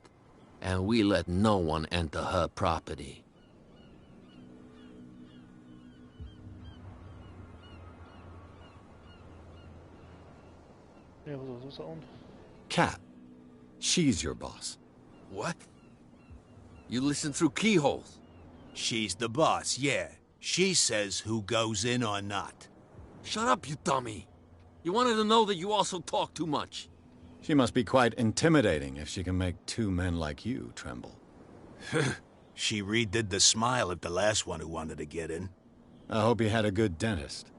And we let no one enter her property. Yeah, what's that on? Cat. She's your boss. What? You listen through keyholes? She's the boss, yeah. She says who goes in or not. Shut up, you dummy. You wanted to know that you also talk too much. She must be quite intimidating if she can make two men like you tremble. She redid the smile at the last one who wanted to get in. I hope he had a good dentist.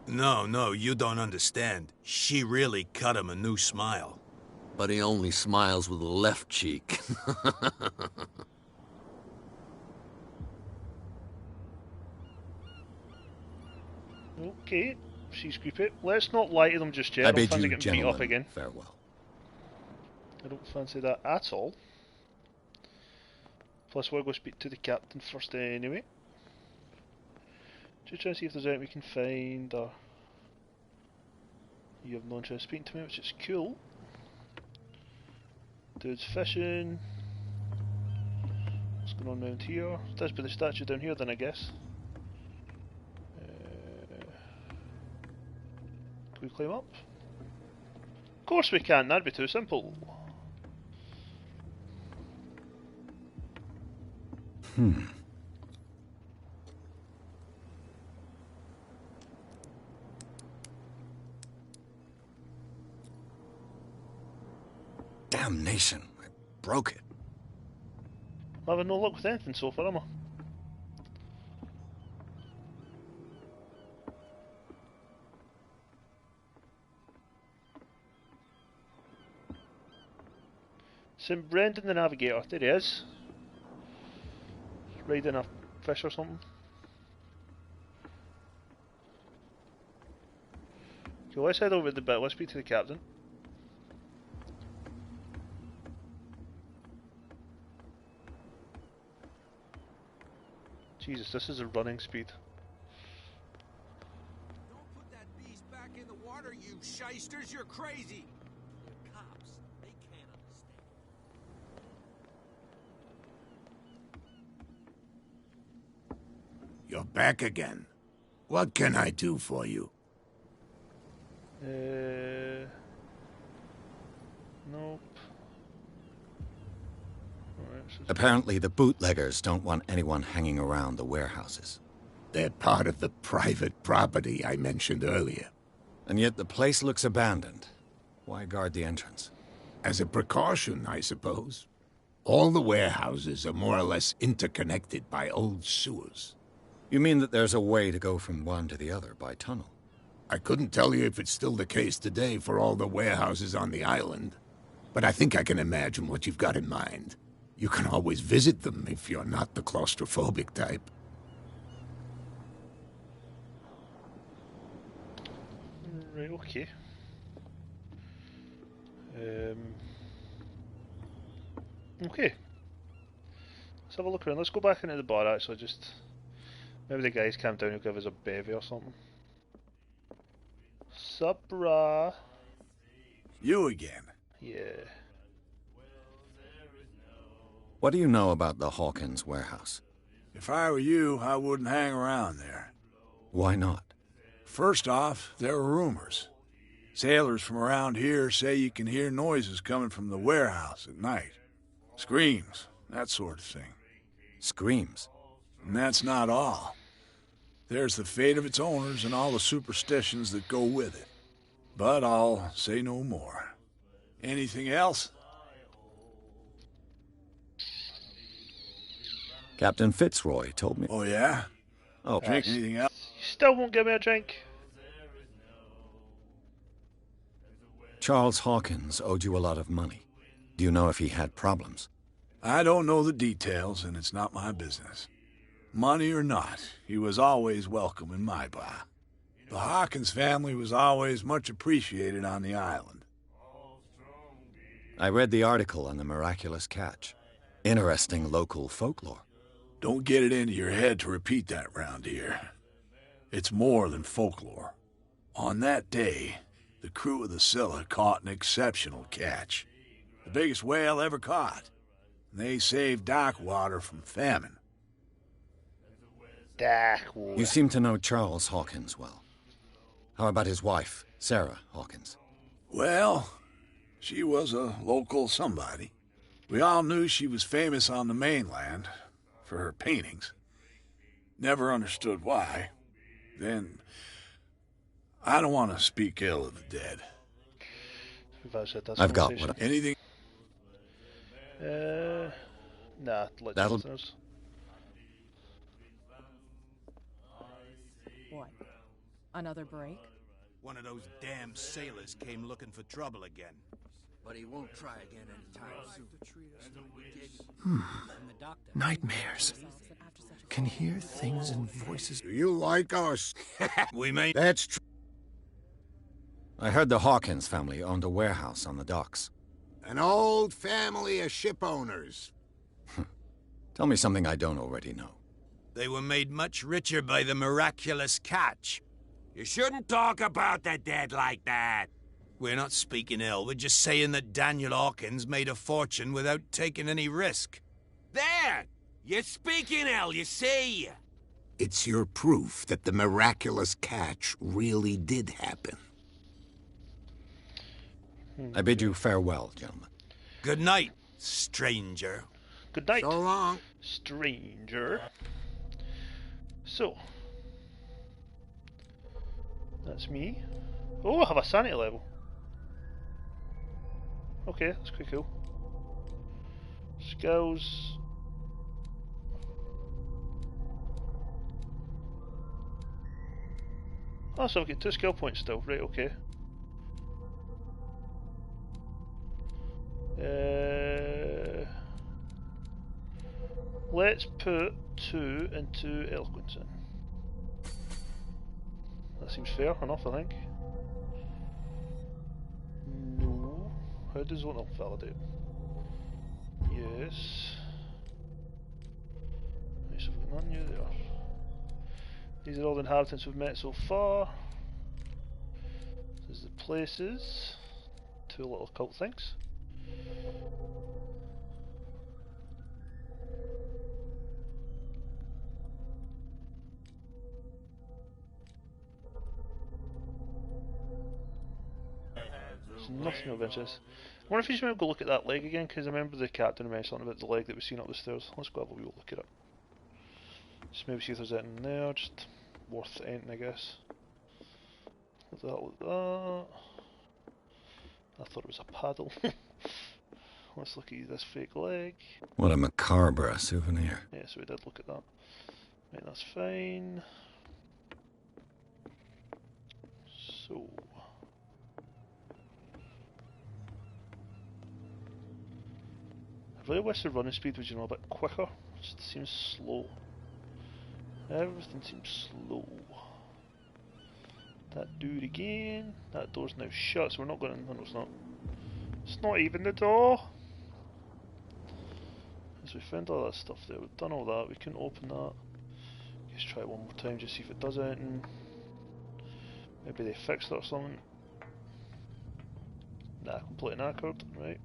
No, you don't understand. She really cut him a new smile. But he only smiles with the left cheek. Okay, she's creepy. Let's not lie to them just yet. I don't bid fancy you, getting beat up gentlemen, again. farewell. I don't fancy that at all. Plus, we'll go speak to the captain first anyway. Just trying to see if there's anything we can find, or... You have no interest in speaking to me, which is cool. Dude's fishing. What's going on around here? Does be the statue down here then, I guess. Can we climb up? Of course we can, that'd be too simple. Damnation. broke it. I'm having no luck with anything so far, am I? St. Brendan the Navigator, there he is. Riding a fish or something. Okay, let's head over to the bit, let's speak to the captain. Jesus, this is a running speed. Don't put that beast back in the water, you shysters! You're crazy! The cops, they can't understand. You're back again. What can I do for you? Nope. Apparently, the bootleggers don't want anyone hanging around the warehouses. They're part of the private property I mentioned earlier. And yet the place looks abandoned. Why guard the entrance? As a precaution, I suppose. All the warehouses are more or less interconnected by old sewers. You mean that there's a way to go from one to the other by tunnel? I couldn't tell you if it's still the case today for all the warehouses on the island, but I think I can imagine what you've got in mind. You can always visit them if you're not the claustrophobic type. Right, okay. Okay. Let's have a look around. Let's go back into the bar actually, just... Maybe the guys calm down and give us a bevy or something. Sup, brah? You again? Yeah. What do you know about the Hawkins warehouse? If I were you, I wouldn't hang around there. Why not? First off, there are rumors. Sailors from around here say you can hear noises coming from the warehouse at night. Screams, that sort of thing. Screams? And that's not all. There's the fate of its owners and all the superstitions that go with it. But I'll say no more. Anything else? Captain Fitzroy told me. Oh, yeah? Oh, Drink anything else? You still won't give me a drink? Charles Hawkins owed you a lot of money. Do you know if he had problems? I don't know the details, and it's not my business. Money or not, he was always welcome in my bar. The Hawkins family was always much appreciated on the island. I read the article on the miraculous catch. Interesting local folklore. Don't get it into your head to repeat that round here. It's more than folklore. On that day, the crew of the Scylla caught an exceptional catch. The biggest whale ever caught. And they saved Darkwater from famine. Darkwater. You seem to know Charles Hawkins well. How about his wife, Sarah Hawkins? Well, she was a local somebody. We all knew she was famous on the mainland for her paintings. Never understood why. Then, I don't want to speak ill of the dead. I've got what. Anything? Nah, let That'll. listeners. What? Another break? One of those damn sailors came looking for trouble again. But he won't try again anytime soon. Nightmares. Can hear things and voices. Do you like us? We may. That's true. I heard the Hawkins family owned a warehouse on the docks. An old family of ship owners. Tell me something I don't already know. They were made much richer by the miraculous catch. You shouldn't talk about the dead like that. We're not speaking ill, we're just saying that Daniel Hawkins made a fortune without taking any risk. There! You're speaking ill, you see? It's your proof that the miraculous catch really did happen. I bid you farewell, gentlemen. Good night, stranger. Good night, So long. stranger. So, that's me. Oh, I have a sanity level. Okay, that's quite cool. Skills. Oh, so I've got 2 skill points still. Right, okay. Let's put 2 into eloquence in. That seems fair enough, I think. No. How does one validate? Yes. Right, so we've got nothing new there. These are all the inhabitants we've met so far. There's the places. 2 little cult things. There's nothing of interest. I wonder if he's going to go look at that leg again, because I remember the captain mentioned something about the leg that was seen up the stairs. Let's go have a wee look at it. Just maybe see if there's anything there, just worth anything, I guess. What the hell was that? I thought it was a paddle. Let's look at this fake leg. What a macabre souvenir. Yeah, so we did look at that. Right, that's fine. So... I really wish the running speed was, a bit quicker. It just seems slow. Everything seems slow. That dude again. That door's now shut, so we're not going in. No, it's not. It's not even the door! So we found all that stuff there. We've done all that. We can open that. Let's try it one more time, just see if it does anything. Maybe they fixed it or something. Nah, completely knackered. Right.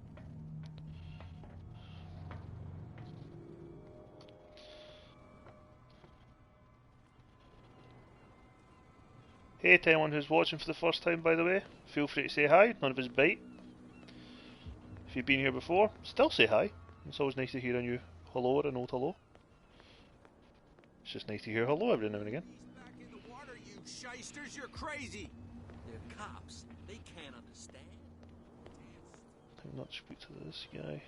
Hey to anyone who's watching for the first time, by the way, feel free to say hi, none of us bite. If you've been here before, still say hi. It's always nice to hear a new hello or an old hello. It's just nice to hear hello every now and again. He's back in the water, you shysters, you're crazy! They're cops. They can't understand. Can not speak to this guy.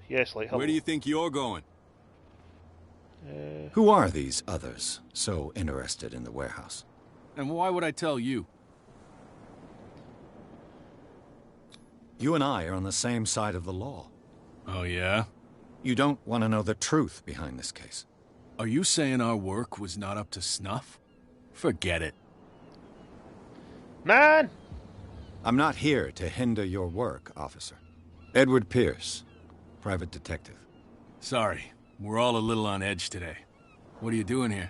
Yes, like hello. Where do you think you're going? Who are these others so interested in the warehouse? And why would I tell you? You and I are on the same side of the law. Oh, yeah? You don't want to know the truth behind this case. Are you saying our work was not up to snuff? Forget it. Man! I'm not here to hinder your work, officer. Edward Pierce, private detective. Sorry, we're all a little on edge today. What are you doing here?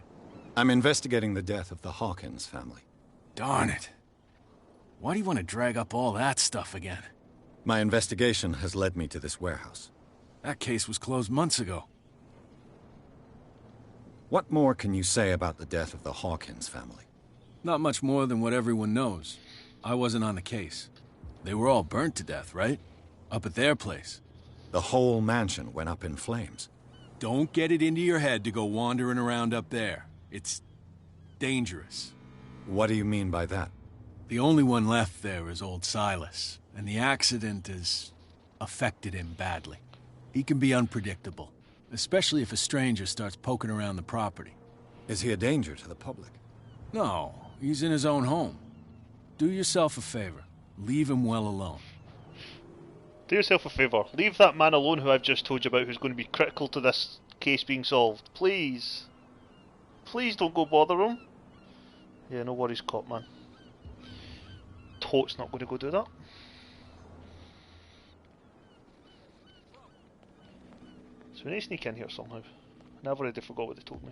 I'm investigating the death of the Hawkins family. Darn it. Why do you want to drag up all that stuff again? My investigation has led me to this warehouse. That case was closed months ago. What more can you say about the death of the Hawkins family? Not much more than what everyone knows. I wasn't on the case. They were all burnt to death, right? Up at their place. The whole mansion went up in flames. Don't get it into your head to go wandering around up there. It's dangerous. What do you mean by that? The only one left there is old Silas, and the accident has affected him badly. He can be unpredictable, especially if a stranger starts poking around the property. Is he a danger to the public? No, he's in his own home. Do yourself a favor. Leave him well alone. Do yourself a favour. Leave that man alone who I've just told you about, who's going to be critical to this case being solved. Please. Please don't go bother him. Yeah, no worries, cop man. Tote's not going to go do that. So we need to sneak in here somehow. And I've already forgot what they told me.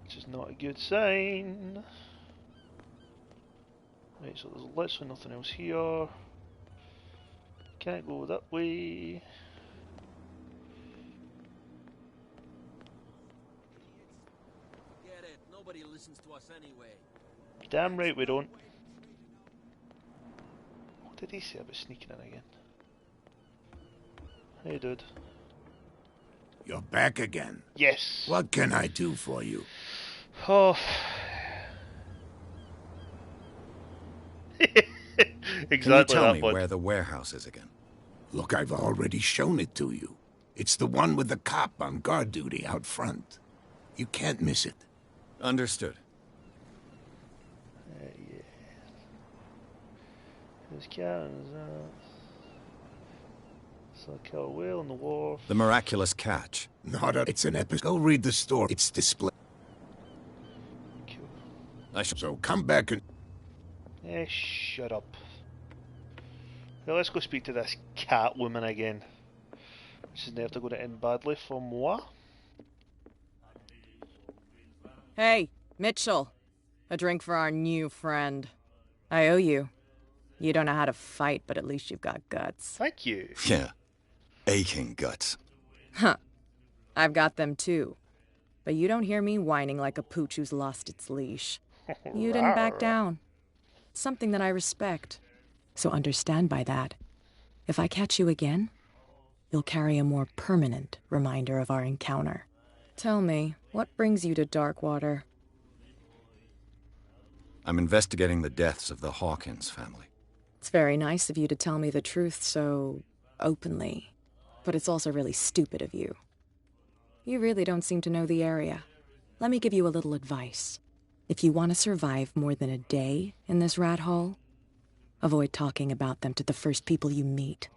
Which is not a good sign. Right, so there's literally nothing else here. Can't go that way. Get it. Nobody listens to us anyway. Damn right we don't. What did he say about sneaking in again? Hey dude. You're back again. Yes. What can I do for you? Oh. Exactly. Can you tell that me one. where the warehouse is again? Look, I've already shown it to you. It's the one with the cop on guard duty out front. You can't miss it. Understood. Yeah. There's cannons. So kill a whale in the wharf. The miraculous catch. It's an epic. Go read the story. It's displayed. Cool. So come back and... Shut up. Well, let's go speak to this cat woman again. This is never going to end badly for moi. Hey, Mitchell. A drink for our new friend. I owe you. You don't know how to fight, but at least you've got guts. Thank you. Yeah. Aching guts. Huh. I've got them too. But you don't hear me whining like a pooch who's lost its leash. You didn't back down. Something that I respect. So understand by that, if I catch you again, you'll carry a more permanent reminder of our encounter. Tell me, what brings you to Darkwater? I'm investigating the deaths of the Hawkins family. It's very nice of you to tell me the truth so openly, but it's also really stupid of you. You really don't seem to know the area. Let me give you a little advice. If you want to survive more than a day in this rat hole, avoid talking about them to the first people you meet.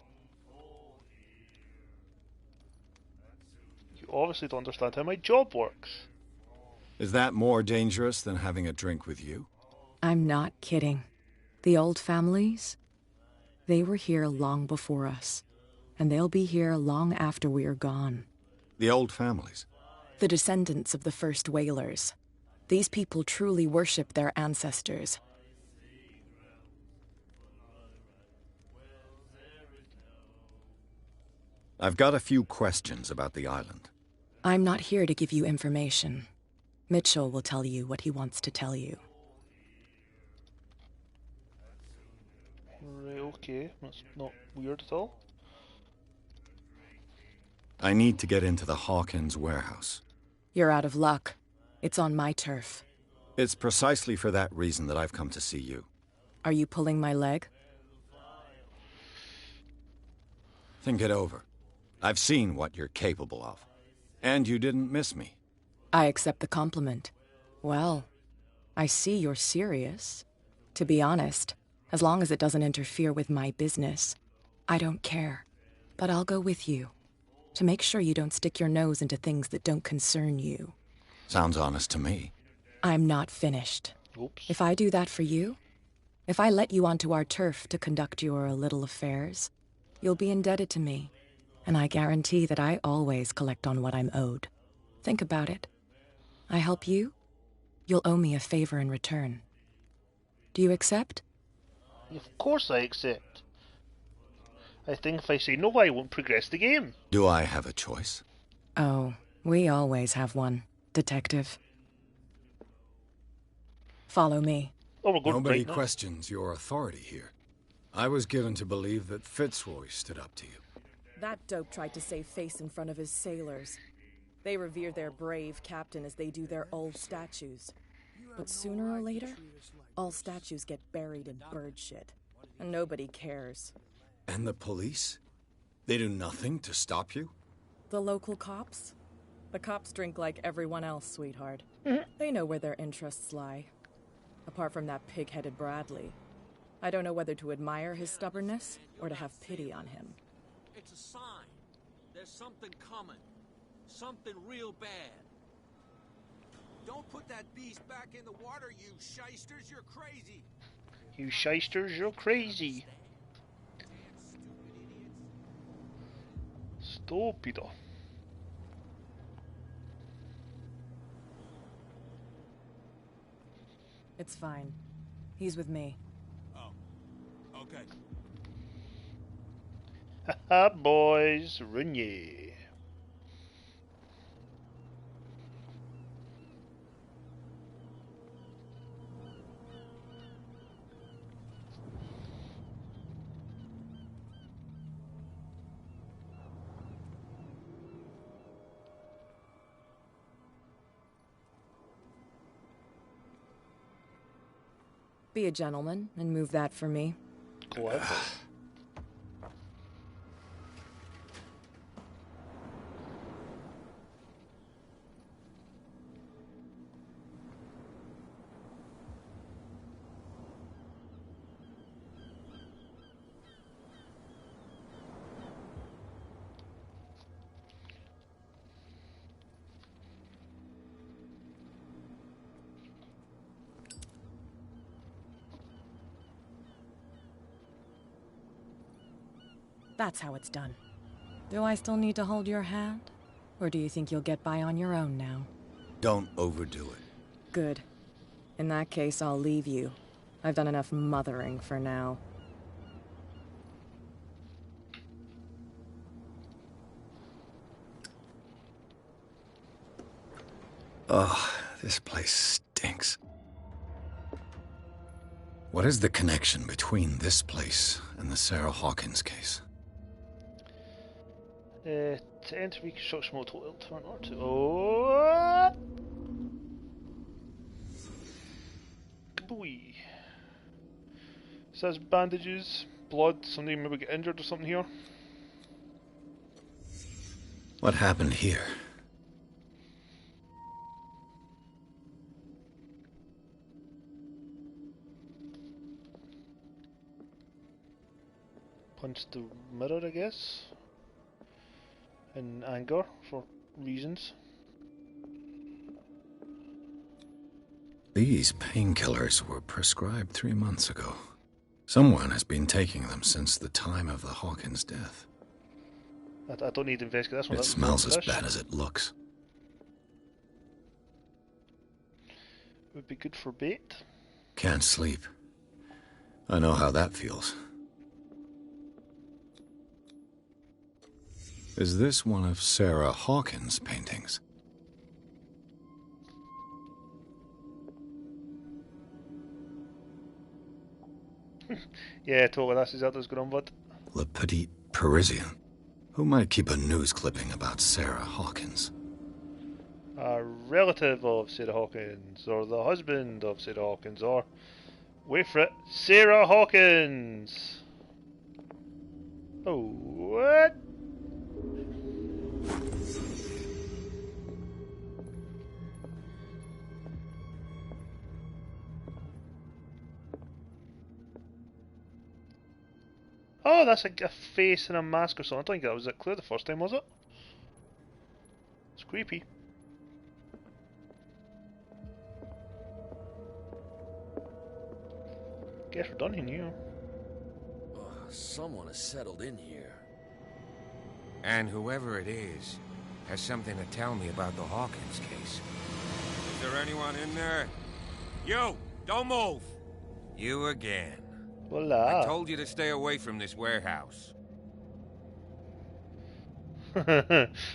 You obviously don't understand how my job works. Is that more dangerous than having a drink with you? I'm not kidding. The old families, they were here long before us, and they'll be here long after we are gone. The old families? The descendants of the first whalers. These people truly worship their ancestors. I've got a few questions about the island. I'm not here to give you information. Mitchell will tell you what he wants to tell you. Right, okay. That's not weird at all. I need to get into the Hawkins warehouse. You're out of luck. It's on my turf. It's precisely for that reason that I've come to see you. Are you pulling my leg? Think it over. I've seen what you're capable of. And you didn't miss me. I accept the compliment. Well, I see you're serious. To be honest, as long as it doesn't interfere with my business, I don't care. But I'll go with you, to make sure you don't stick your nose into things that don't concern you. Sounds honest to me. I'm not finished. Oops. If I do that for you, if I let you onto our turf to conduct your little affairs, you'll be indebted to me. And I guarantee that I always collect on what I'm owed. Think about it. I help you, you'll owe me a favor in return. Do you accept? Of course I accept. I think if I say no, I won't progress the game. Do I have a choice? Oh, we always have one, Detective. Follow me. Oh, we're going Nobody right now. questions your authority here. I was given to believe that Fitzroy stood up to you. That dope tried to save face in front of his sailors. They revere their brave captain as they do their old statues. But sooner or later, all statues get buried in bird shit. And nobody cares. And the police? They do nothing to stop you? The local cops? The cops drink like everyone else, sweetheart. They know where their interests lie. Apart from that pig-headed Bradley. I don't know whether to admire his stubbornness or to have pity on him. It's a sign. There's something coming. Something real bad. Don't put that beast back in the water, you shysters. You're crazy. You shysters, you're crazy. Stupido. It's fine. He's with me. Oh, okay. Haha, boys, run ye. Be a gentleman and move that for me. Go ahead. That's how it's done. Do I still need to hold your hand? Or do you think you'll get by on your own now? Don't overdo it. Good. In that case, I'll leave you. I've done enough mothering for now. Ugh, this place stinks. What is the connection between this place and the Sarah Hawkins case? To enter reconstruction mode, total turn or two. Oh! Kabooey. Says bandages, blood, somebody maybe get injured or something here. What happened here? Punched the mirror, I guess. In anger, for reasons. These painkillers were prescribed 3 months ago. Someone has been taking them since the time of the Hawkins death. I don't need to investigate this one. It smells as bad as it looks. Would be good for bait. Can't sleep. I know how that feels. Is this one of Sarah Hawkins' paintings? Yeah, totally, that's exactly what's going on, bud. Le Petit Parisien. Who might keep a news clipping about Sarah Hawkins? A relative of Sarah Hawkins, or the husband of Sarah Hawkins, or, wait for it, Sarah Hawkins! Oh, what? Oh, that's a face and a mask or something. I don't think that was it clear the first time, was it? It's creepy. Guess we're done in here. Someone has settled in here. And whoever it is has something to tell me about the Hawkins case. Is there anyone in there? You! Don't move! You again. Voila. I told you to stay away from this warehouse.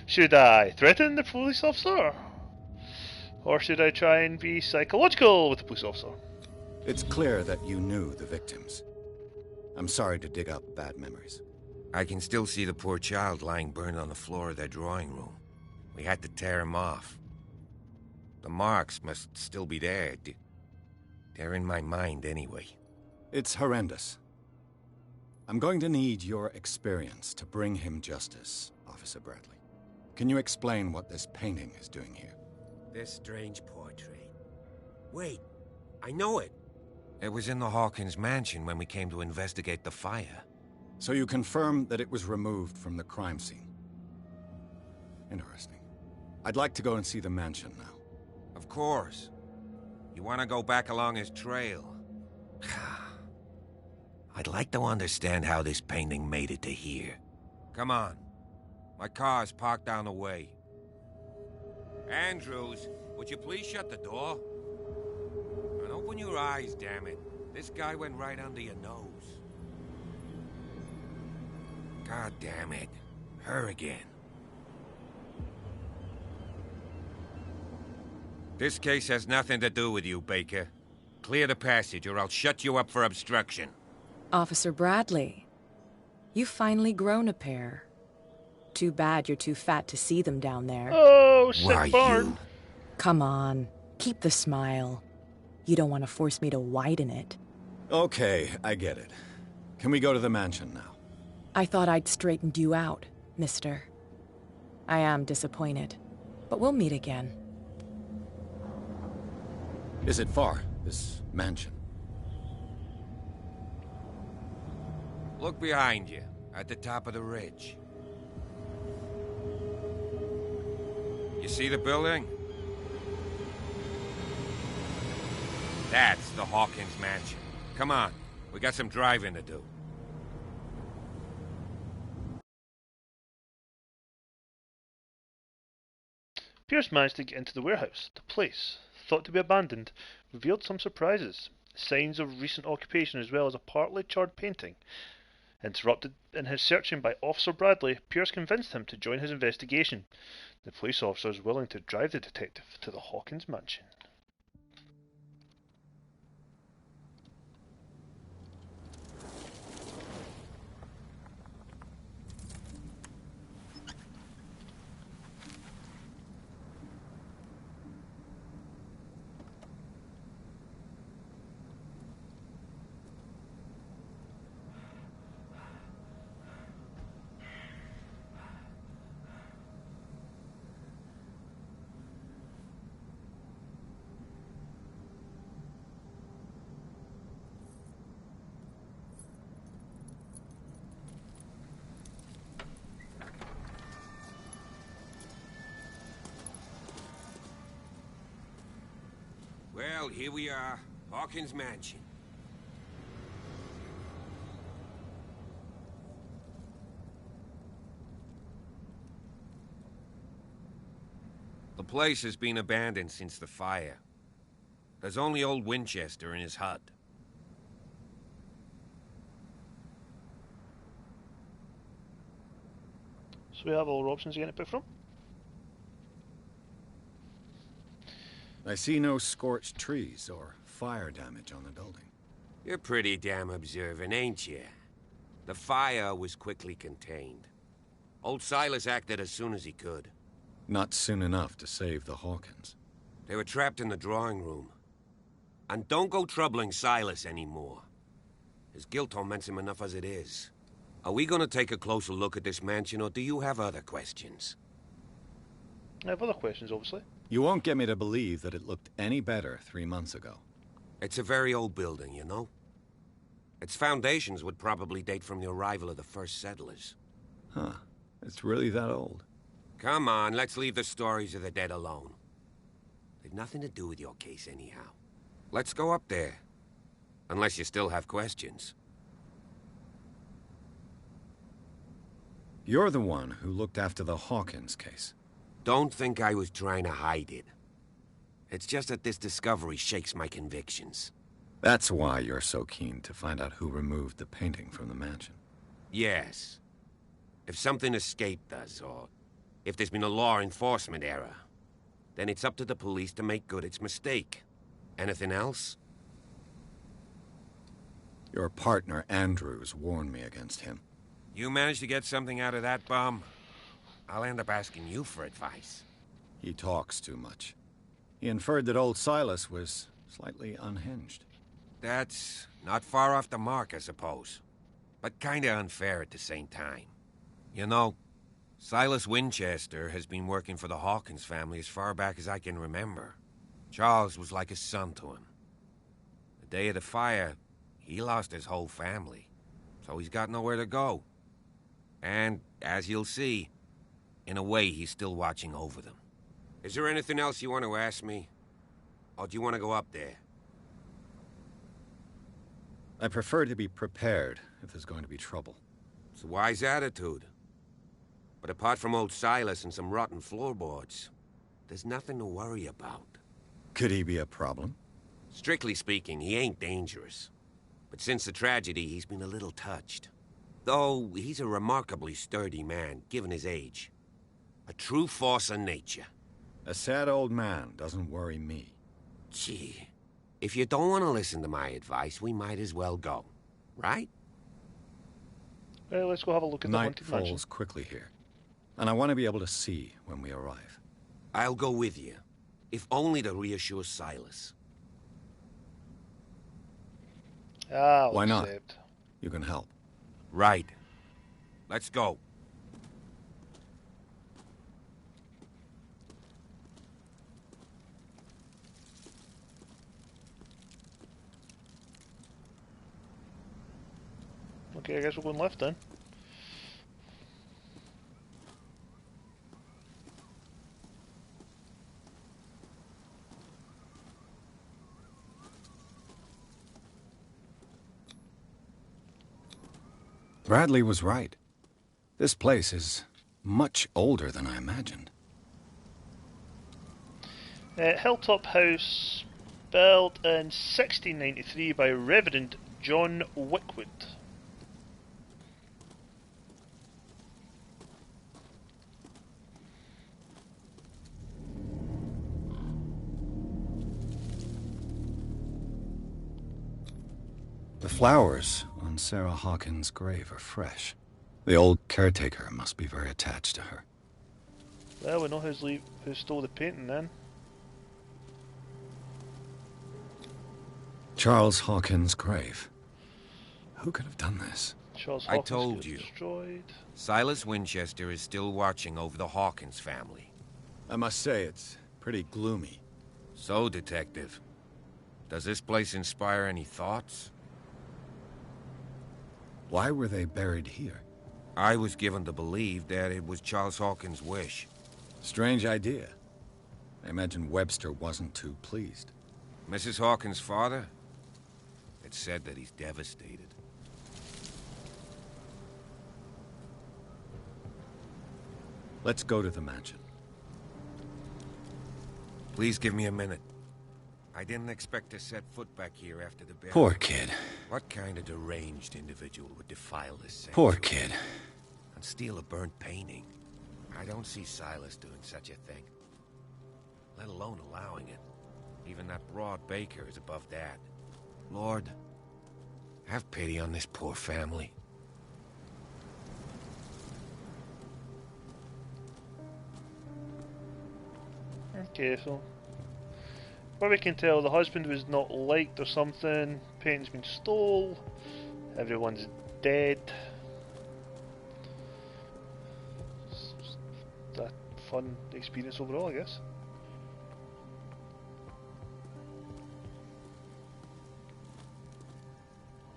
Should I threaten the police officer? Or should I try and be psychological with the police officer? It's clear that you knew the victims. I'm sorry to dig up bad memories. I can still see the poor child lying burned on the floor of their drawing room. We had to tear him off. The marks must still be there. They're in my mind anyway. It's horrendous. I'm going to need your experience to bring him justice, Officer Bradley. Can you explain what this painting is doing here? This strange portrait. Wait, I know it. It was in the Hawkins mansion when we came to investigate the fire. So you confirm that it was removed from the crime scene? Interesting. I'd like to go and see the mansion now. Of course. You want to go back along his trail? I'd like to understand how this painting made it to here. Come on. My car's parked down the way. Andrews, would you please shut the door? And open your eyes, damn it. This guy went right under your nose. God damn it. Her again. This case has nothing to do with you, Baker. Clear the passage or I'll shut you up for obstruction. Officer Bradley, you've finally grown a pair. Too bad you're too fat to see them down there. Oh, sick barn. Come on, keep the smile. You don't want to force me to widen it. Okay, I get it. Can we go to the mansion now? I thought I'd straightened you out, mister. I am disappointed, but we'll meet again. Is it far, this mansion? Look behind you, at the top of the ridge. You see the building? That's the Hawkins mansion. Come on, we got some driving to do. Pierce managed to get into the warehouse. The place, thought to be abandoned, revealed some surprises. Signs of recent occupation as well as a partly charred painting. Interrupted in his searching by Officer Bradley, Pierce convinced him to join his investigation. The police officer is willing to drive the detective to the Hawkins mansion. Well, here we are. Hawkins Mansion. The place has been abandoned since the fire. There's only old Winchester in his hut. So we have all our options again to pick from. I see no scorched trees or fire damage on the building. You're pretty damn observant, ain't you? The fire was quickly contained. Old Silas acted as soon as he could. Not soon enough to save the Hawkins. They were trapped in the drawing room. And don't go troubling Silas anymore. His guilt torments him enough as it is. Are we gonna take a closer look at this mansion, or do you have other questions? I have other questions, obviously. You won't get me to believe that it looked any better 3 months ago. It's a very old building, you know? Its foundations would probably date from the arrival of the first settlers. Huh. It's really that old. Come on, let's leave the stories of the dead alone. They've nothing to do with your case anyhow. Let's go up there. Unless you still have questions. You're the one who looked after the Hawkins case. Don't think I was trying to hide it. It's just that this discovery shakes my convictions. That's why you're so keen to find out who removed the painting from the mansion. Yes. If something escaped us, or if there's been a law enforcement error, then it's up to the police to make good its mistake. Anything else? Your partner, Andrews, warned me against him. You managed to get something out of that bum? I'll end up asking you for advice. He talks too much. He inferred that old Silas was slightly unhinged. That's not far off the mark, I suppose. But kinda unfair at the same time. You know, Silas Winchester has been working for the Hawkins family as far back as I can remember. Charles was like a son to him. The day of the fire, he lost his whole family. So he's got nowhere to go. And, as you'll see, in a way, he's still watching over them. Is there anything else you want to ask me? Or do you want to go up there? I prefer to be prepared if there's going to be trouble. It's a wise attitude. But apart from old Silas and some rotten floorboards, there's nothing to worry about. Could he be a problem? Strictly speaking, he ain't dangerous. But since the tragedy, he's been a little touched. Though he's a remarkably sturdy man, given his age. A true force of nature. A sad old man doesn't worry me. Gee, if you don't want to listen to my advice, we might as well go. Right? Well, let's go have a look at the Night haunted mansion. falls quickly here, and I want to be able to see when we arrive. I'll go with you, if only to reassure Silas. Why not? Accept. You can help. Right. Let's go. Okay, I guess we're going left then. Bradley was right. This place is much older than I imagined. Hilltop House, built in 1693 by Reverend John Wickwood. The flowers on Sarah Hawkins' grave are fresh. The old caretaker must be very attached to her. Well, we know who stole the painting then. Charles Hawkins' grave. Who could have done this? Charles I Hawkins told gets you. Destroyed. Silas Winchester is still watching over the Hawkins family. I must say, it's pretty gloomy. So, Detective, does this place inspire any thoughts? Why were they buried here? I was given to believe that it was Charles Hawkins' wish. Strange idea. I imagine Webster wasn't too pleased. Mrs. Hawkins' father? It's said that he's devastated. Let's go to the mansion. Please give me a minute. I didn't expect to set foot back here after the burial. Poor kid. What kind of deranged individual would defile this sanctuary? Poor kid. And steal a burnt painting? I don't see Silas doing such a thing. Let alone allowing it. Even that broad baker is above that. Lord, have pity on this poor family. Okay, so what we can tell, the husband was not liked or something, painting's been stole, everyone's dead. It's a fun experience overall, I guess.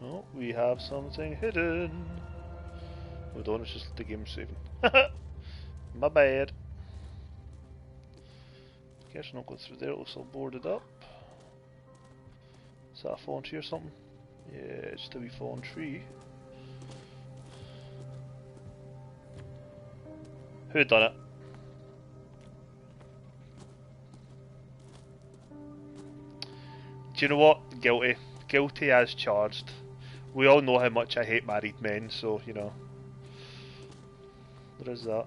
Oh, we have something hidden. Hold on, it's just the game saving. My bad. Guess not go through there, it looks all boarded up. Is that a fallen tree or something? Yeah, it's a wee fallen tree. Who done it? Do you know what? Guilty. Guilty as charged. We all know how much I hate married men, so, you know. There is that.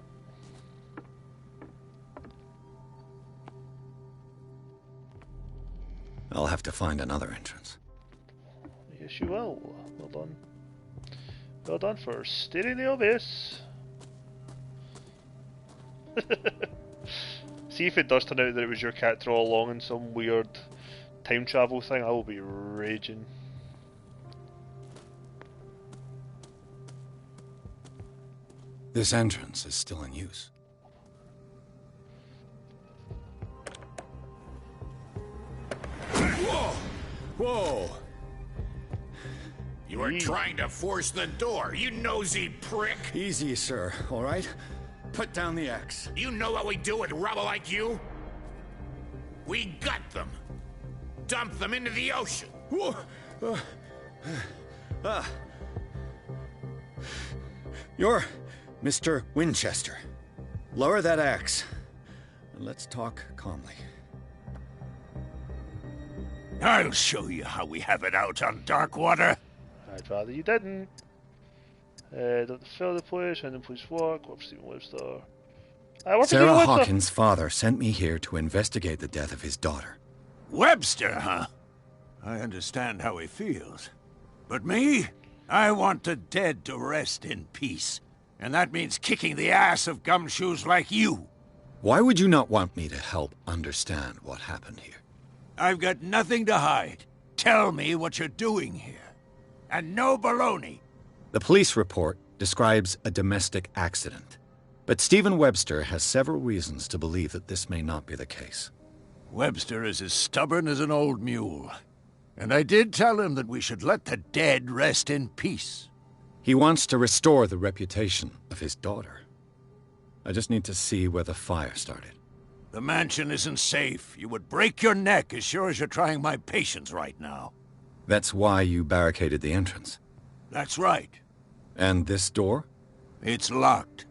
I'll have to find another entrance. Yes, you will. Well done. Well done for stating the obvious. See if it does turn out that it was your character all along in some weird time travel thing, I will be raging. This entrance is still in use. Whoa! Whoa! You are trying to force the door, you nosy prick! Easy, sir, all right? Put down the axe. You know what we do with rubble like you? We gut them. Dump them into the ocean. Whoa! You're Mr. Winchester. Lower that axe. And let's talk calmly. I'll show you how we have it out on dark water. I'd rather you didn't. Don't fill the place, and the police work. What Stephen Webster? Sarah Hawkins' father sent me here to investigate the death of his daughter. Webster, huh? I understand how he feels. But me? I want the dead to rest in peace. And that means kicking the ass of gumshoes like you. Why would you not want me to help understand what happened here? I've got nothing to hide. Tell me what you're doing here. And no baloney. The police report describes a domestic accident. But Stephen Webster has several reasons to believe that this may not be the case. Webster is as stubborn as an old mule. And I did tell him that we should let the dead rest in peace. He wants to restore the reputation of his daughter. I just need to see where the fire started. The mansion isn't safe. You would break your neck as sure as you're trying my patience right now. That's why you barricaded the entrance. That's right. And this door? It's locked.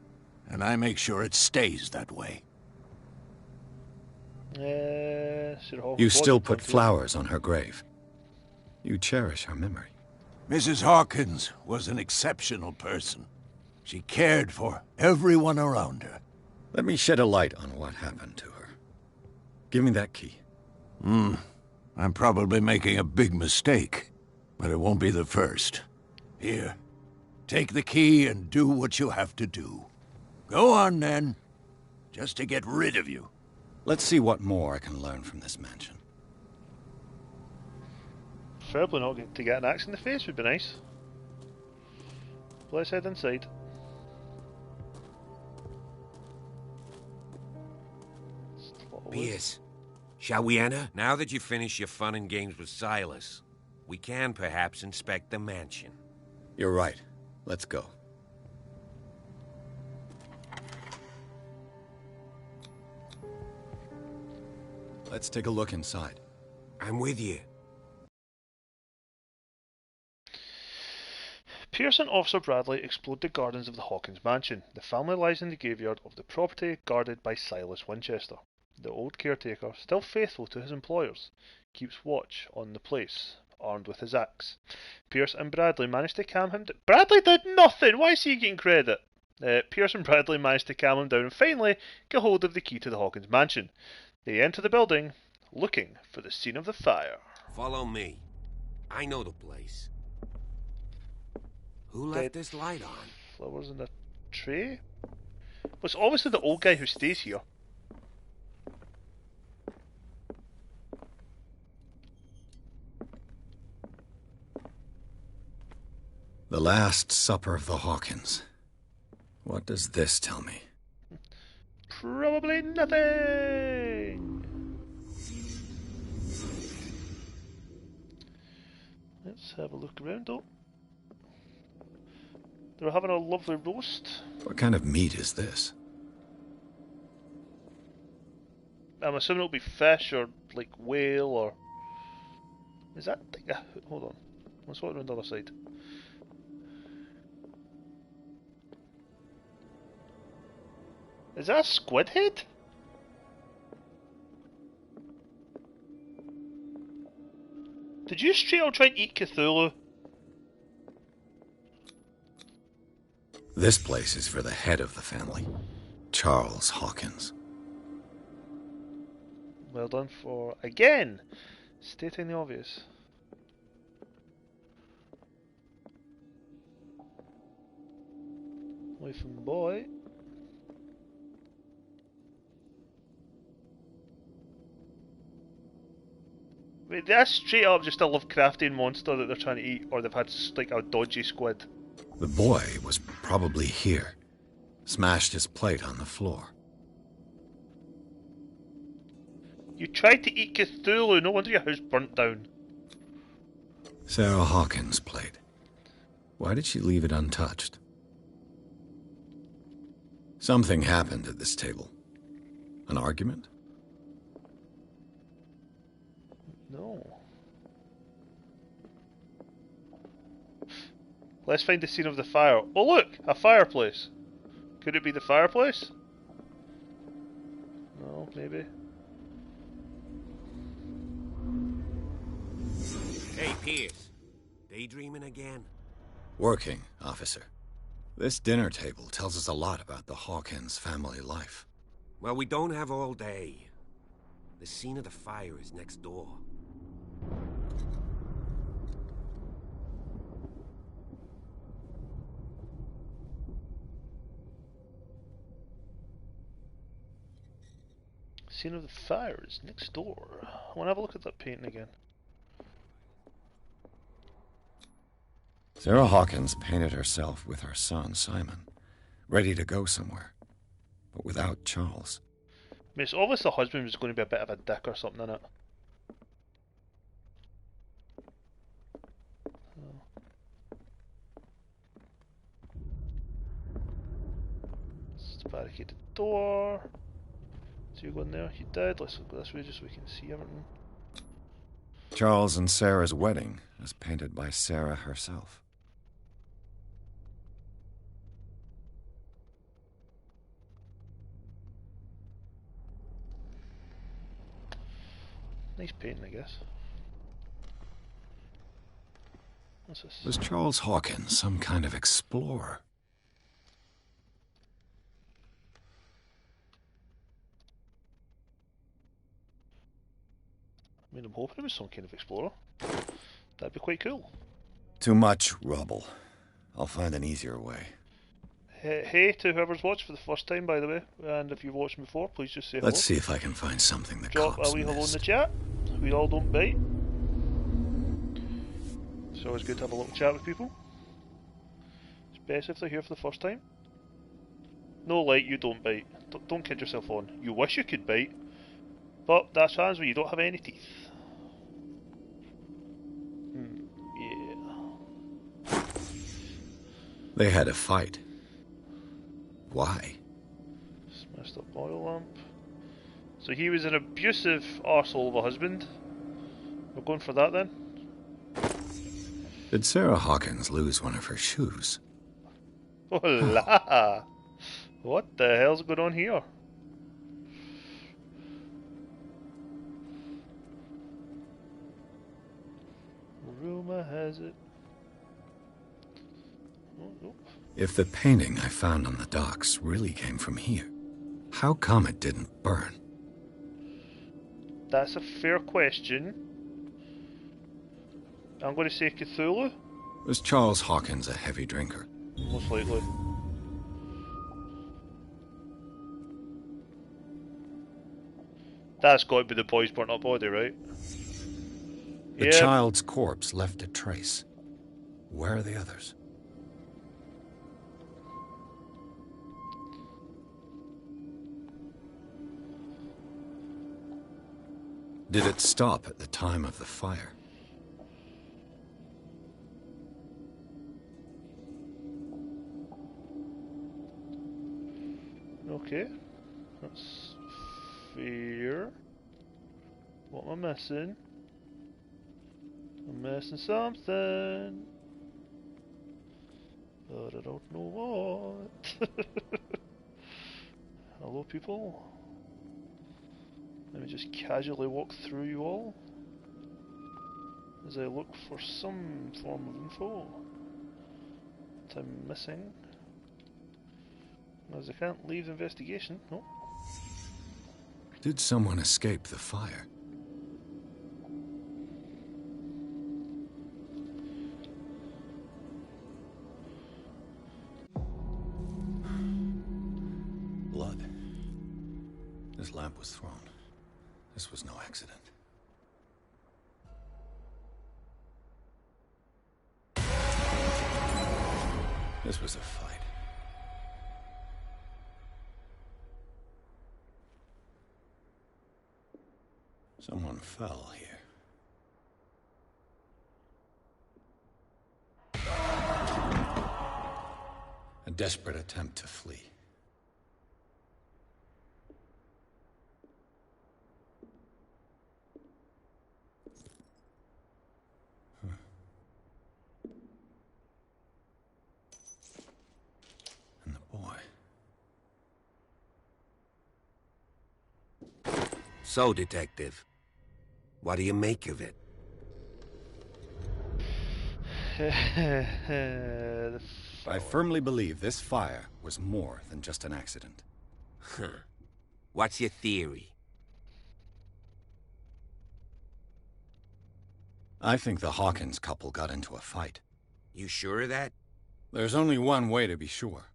And I make sure it stays that way. You still put flowers on her grave. You cherish her memory. Mrs. Hawkins was an exceptional person. She cared for everyone around her. Let me shed a light on what happened to her. Give me that key. I'm probably making a big mistake, but it won't be the first. Here, take the key and do what you have to do. Go on, then. Just to get rid of you. Let's see what more I can learn from this mansion. Preferably not to get an axe in the face would be nice. Let's head inside. Pierce, shall we enter? Now that you finish your fun and games with Silas, we can perhaps inspect the mansion. You're right. Let's go. Let's take a look inside. I'm with you. Pierce and Officer Bradley explored the gardens of the Hawkins mansion. The family lies in the graveyard of the property guarded by Silas Winchester. The old caretaker, still faithful to his employers, keeps watch on the place, armed with his axe. Pierce and Bradley managed to calm him down. Bradley did nothing! Why is he getting credit? Pierce and Bradley managed to calm him down and finally get hold of the key to the Hawkins mansion. They enter the building, looking for the scene of the fire. Follow me. I know the place. Who left this light on? Flowers in a tray? Well, it's obviously the old guy who stays here. The Last Supper of the Hawkins. What does this tell me? Probably nothing! Let's have a look around though. They're having a lovely roast. What kind of meat is this? I'm assuming it'll be fish or like whale or... Is that... hold on. Let's walk around the other side. Is that a squid head? Did you straight up try and eat Cthulhu? This place is for the head of the family, Charles Hawkins. Well done for, again, stating the obvious. Wife and boy. Wait, that's straight up just a Lovecraftian monster that they're trying to eat, or they've had like a dodgy squid. The boy was probably here. Smashed his plate on the floor. You tried to eat Cthulhu, no wonder your house burnt down. Sarah Hawkins' plate. Why did she leave it untouched? Something happened at this table. An argument? No. Let's find the scene of the fire. Oh look! A fireplace! Could it be the fireplace? No, maybe. Hey, Pierce. Daydreaming again? Working, officer. This dinner table tells us a lot about the Hawkins family life. Well, we don't have all day. The scene of the fire is next door. Scene of the fire is next door. I want to have a look at that painting again. Sarah Hawkins painted herself with her son, Simon, ready to go somewhere, but without Charles. I mean, it's obvious the husband was going to be a bit of a dick or something in it. Let's barricade the door. So you go in there, you did. Let's go this way just so we can see everything. Charles and Sarah's wedding is painted by Sarah herself. Nice painting, I guess. What's this? Was Charles Hawkins some kind of explorer? I mean, I'm hoping it was some kind of explorer. That'd be quite cool. Too much rubble. I'll find an easier way. Hey to whoever's watched for the first time, by the way, and if you've watched before, please just say hello. Let's see if I can find something the Drop cops a wee hello in missed. the chat. We all don't bite. It's always good to have a little chat with people. Especially if they're here for the first time. No, like, you don't bite. Don't kid yourself on. You wish you could bite, but that's times when you don't have any teeth. Yeah. They had a fight. Why? Smashed up oil lamp. So he was an abusive arsehole of a husband. We're going for that then? Did Sarah Hawkins lose one of her shoes? Hola! What the hell's going on here? Rumor has it. Oh, nope. If the painting I found on the docks really came from here, how come it didn't burn? That's a fair question. I'm going to say Cthulhu. Was Charles Hawkins a heavy drinker? Most likely. That's got to be the boy's burnt up body, right? The child's corpse left a trace. Where are the others? Did it stop at the time of the fire? Okay. That's fair. What am I missing? I'm missing something. But I don't know what. Hello, people. Let me just casually walk through you all as I look for some form of info that I'm missing. As I can't leave the investigation. No. Did someone escape the fire? Blood. This lamp was thrown. This was no accident. This was a fight. Someone fell here. A desperate attempt to flee. And the boy. So, Detective, what do you make of it? I firmly believe this fire was more than just an accident. Huh. What's your theory? I think the Hawkins couple got into a fight. You sure of that? There's only one way to be sure.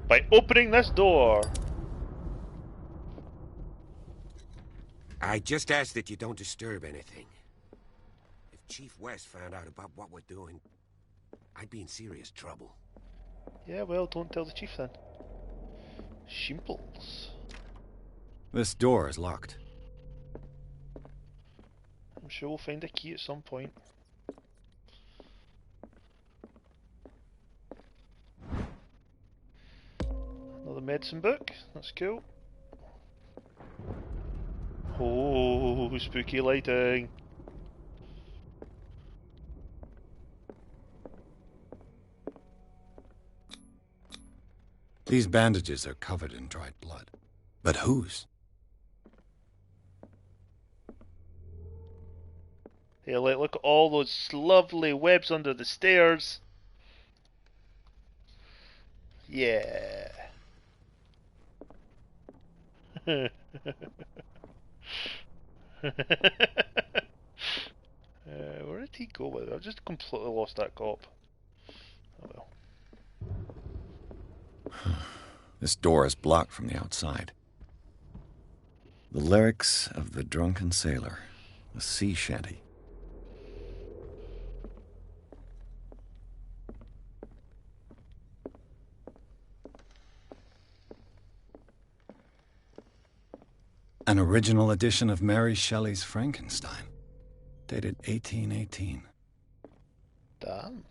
By opening this door. I just ask that you don't disturb anything. If Chief West found out about what we're doing, I'd be in serious trouble. Yeah, well, don't tell the chief then. Shimples. This door is locked. I'm sure we'll find a key at some point. Another medicine book. That's cool. Oh, spooky lighting. These bandages are covered in dried blood. But whose? Hey, like, look at all those lovely webs under the stairs. Yeah. Where did he go with it? I've just completely lost that cop. Oh well. This door is blocked from the outside. The lyrics of the drunken sailor, a sea shanty. An original edition of Mary Shelley's Frankenstein, dated 1818. Damn.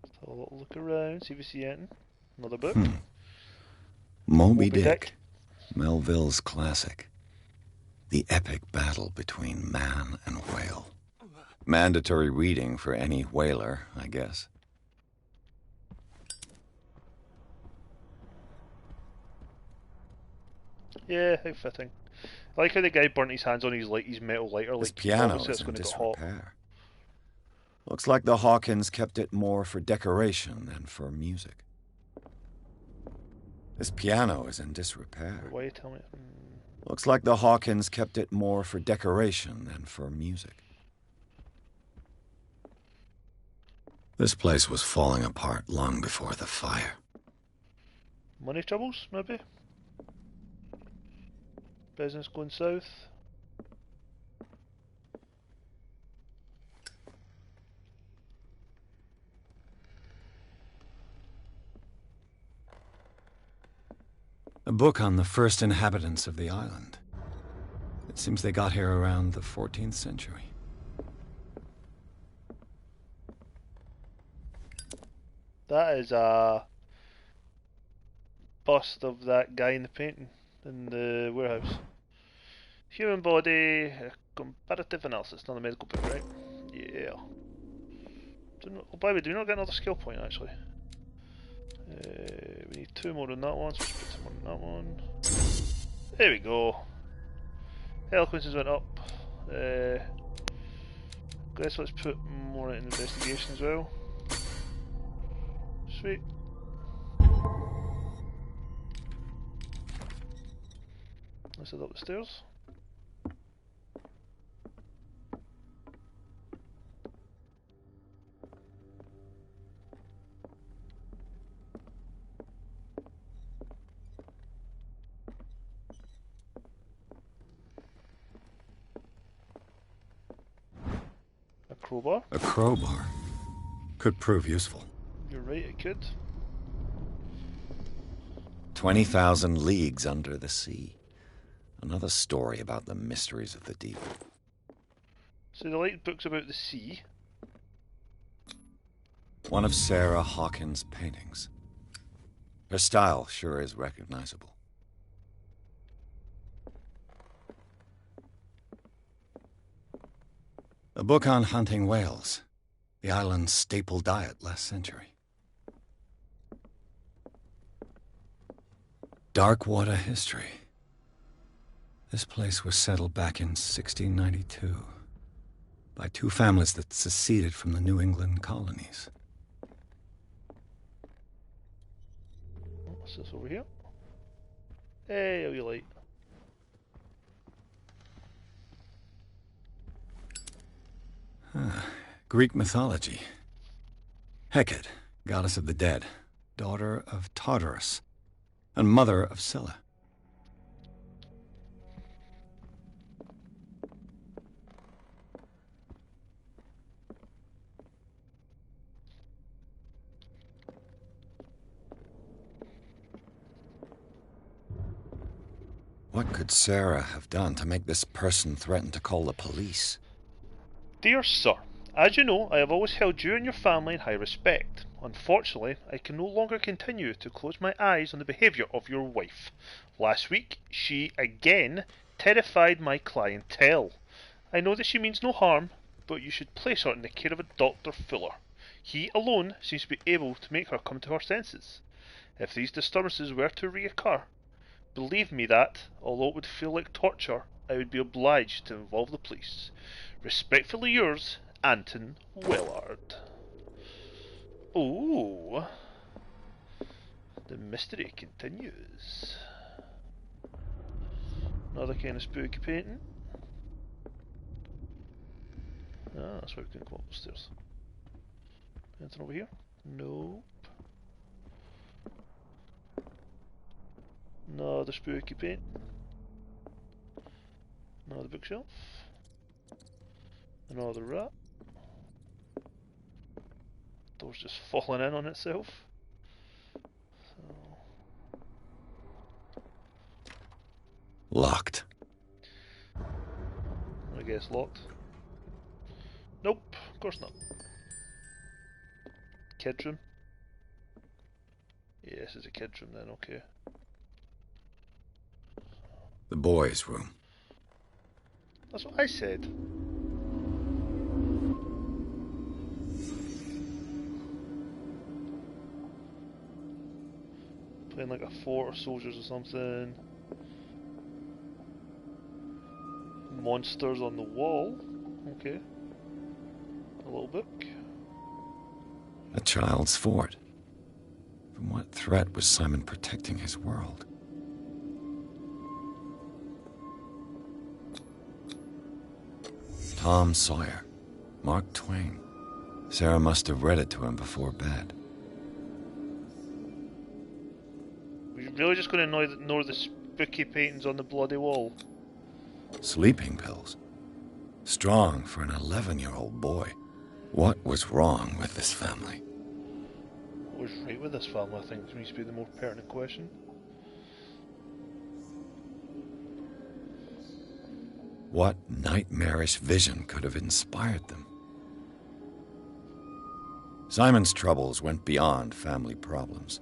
Let's have a little look around, see if we see anything. Another book. Moby Dick, Melville's classic. The epic battle between man and whale. Mandatory reading for any whaler, I guess. Yeah, how fitting. I like how the guy burnt his hands on his metal lighter. This Like, piano obviously is it's in going to get hot. disrepair. Looks like the Hawkins kept it more for decoration than for music. This piano is in disrepair. Why you tell me? Looks like the Hawkins kept it more for decoration than for music. This place was falling apart long before the fire. Money troubles, maybe? Business going south? A book on the first inhabitants of the island. It seems they got here around the 14th century. That is a bust of that guy in the painting in the warehouse. Human body, comparative analysis, not a medical book, right? Yeah. Oh, by the way, do we not get another skill point actually? We need 2 more on that one, so let's put 2 more on that one. There we go. Eloquences went up. Guess let's put more in investigation as well. Sweet. Let's head up the stairs. A crowbar? A crowbar could prove useful. You're right, it could. 20,000 leagues under the sea. Another story about the mysteries of the deep. So they like books about the sea. One of Sarah Hawkins' paintings. Her style sure is recognizable. A book on hunting whales. The island's staple diet last century. Dark water history. This place was settled back in 1692 by 2 families that seceded from the New England colonies. What's this over here? Hey, how you like? Greek mythology. Hecate, goddess of the dead, daughter of Tartarus, and mother of Scylla. What could Sarah have done to make this person threaten to call the police? Dear Sir, as you know, I have always held you and your family in high respect. unfortunately, I can no longer continue to close my eyes on the behaviour of your wife. Last week, she again terrified my clientele. I know that she means no harm, but you should place her in the care of a Dr. Fuller. He alone seems to be able to make her come to her senses. If these disturbances were to reoccur, believe me that, although it would feel like torture, I would be obliged to involve the police. Respectfully yours, Anton Willard. Ooh. The mystery continues. Another kind of spooky painting. Ah, that's why we couldn't go up the stairs. Anything over here? Nope. Another spooky paint. Another bookshelf. Another rat. Door's just falling in on itself. So. Locked. I guess locked. Nope, of course not. Kid's room. Yeah, this is a kid's room then, okay. The boys' room. That's what I said. Playing like a fort or soldiers or something. Monsters on the wall. Okay. A little book. A child's fort. From what threat was Simon protecting his world? Tom Sawyer. Mark Twain. Sarah must have read it to him before bed. We're really just going to ignore the spooky paintings on the bloody wall. Sleeping pills. Strong for an 11-year-old boy. What was wrong with this family? What was right with this family, I think, needs to be the more pertinent question. What nightmarish vision could have inspired them? Simon's troubles went beyond family problems.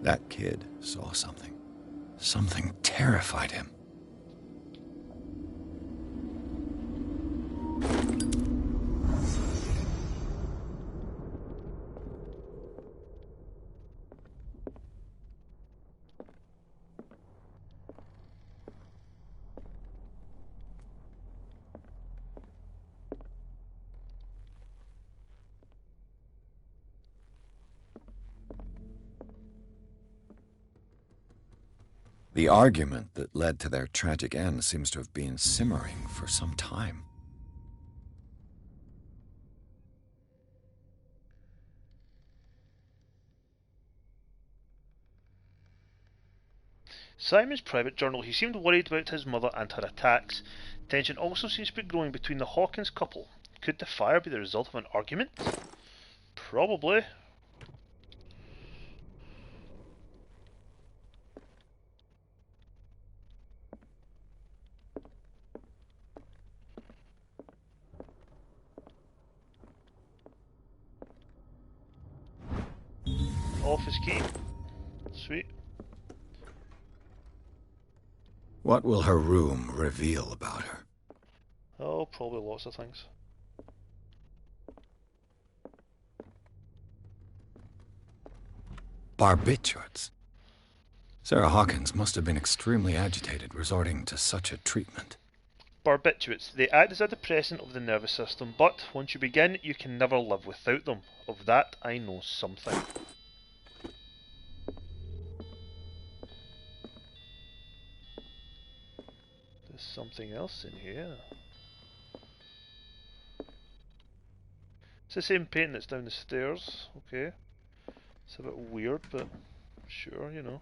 That kid saw something. Something terrified him. The argument that led to their tragic end seems to have been simmering for some time. Simon's private journal. He seemed worried about his mother and her attacks. Tension also seems to be growing between the Hawkins couple. Could the fire be the result of an argument? Probably. Office key. Sweet. What will her room reveal about her? Oh, probably lots of things. Barbiturates. Sarah Hawkins must have been extremely agitated resorting to such a treatment. Barbiturates. They act as a depressant of the nervous system, but once you begin, you can never live without them. Of that, I know something. There's something else in here. It's the same painting that's down the stairs. Okay. It's a bit weird, but sure, you know.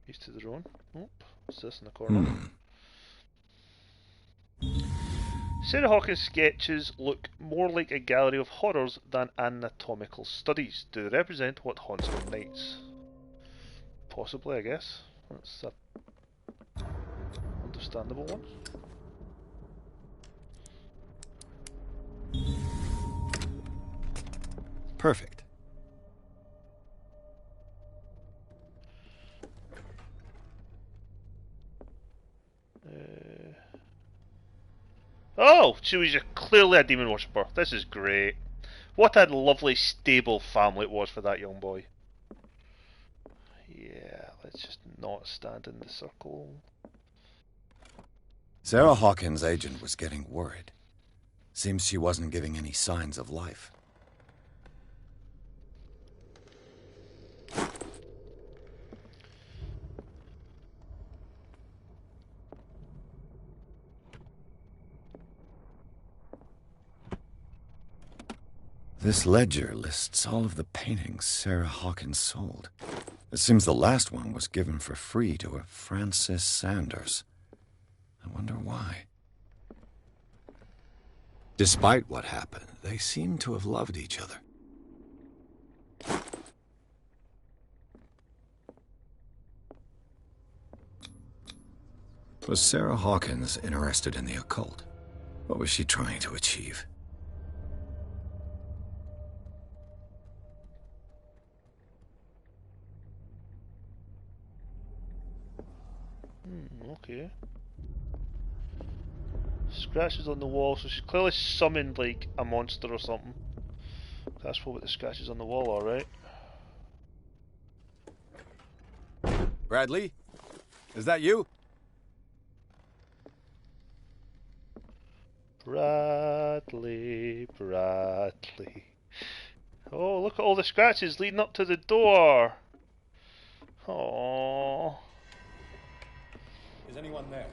Each to their own. Oh, what's this in the corner? Sarah Hawkins' sketches look more like a gallery of horrors than anatomical studies. Do they represent what haunts her nights? Possibly, I guess. That's a understandable one. Perfect. Oh, she was clearly a demon worshipper. This is great. What a lovely, stable family it was for that young boy. Yeah, let's just not stand in the circle. Sarah Hawkins' agent was getting worried. Seems she wasn't giving any signs of life. This ledger lists all of the paintings Sarah Hawkins sold. It seems the last one was given for free to a Francis Sanders. I wonder why. Despite what happened, they seem to have loved each other. Was Sarah Hawkins interested in the occult? What was she trying to achieve? Okay. Scratches on the wall, so she's clearly summoned like a monster or something. That's probably the scratches on the wall, alright. Bradley? Is that you? Bradley. Oh, look at all the scratches leading up to the door. Oh. Is anyone there?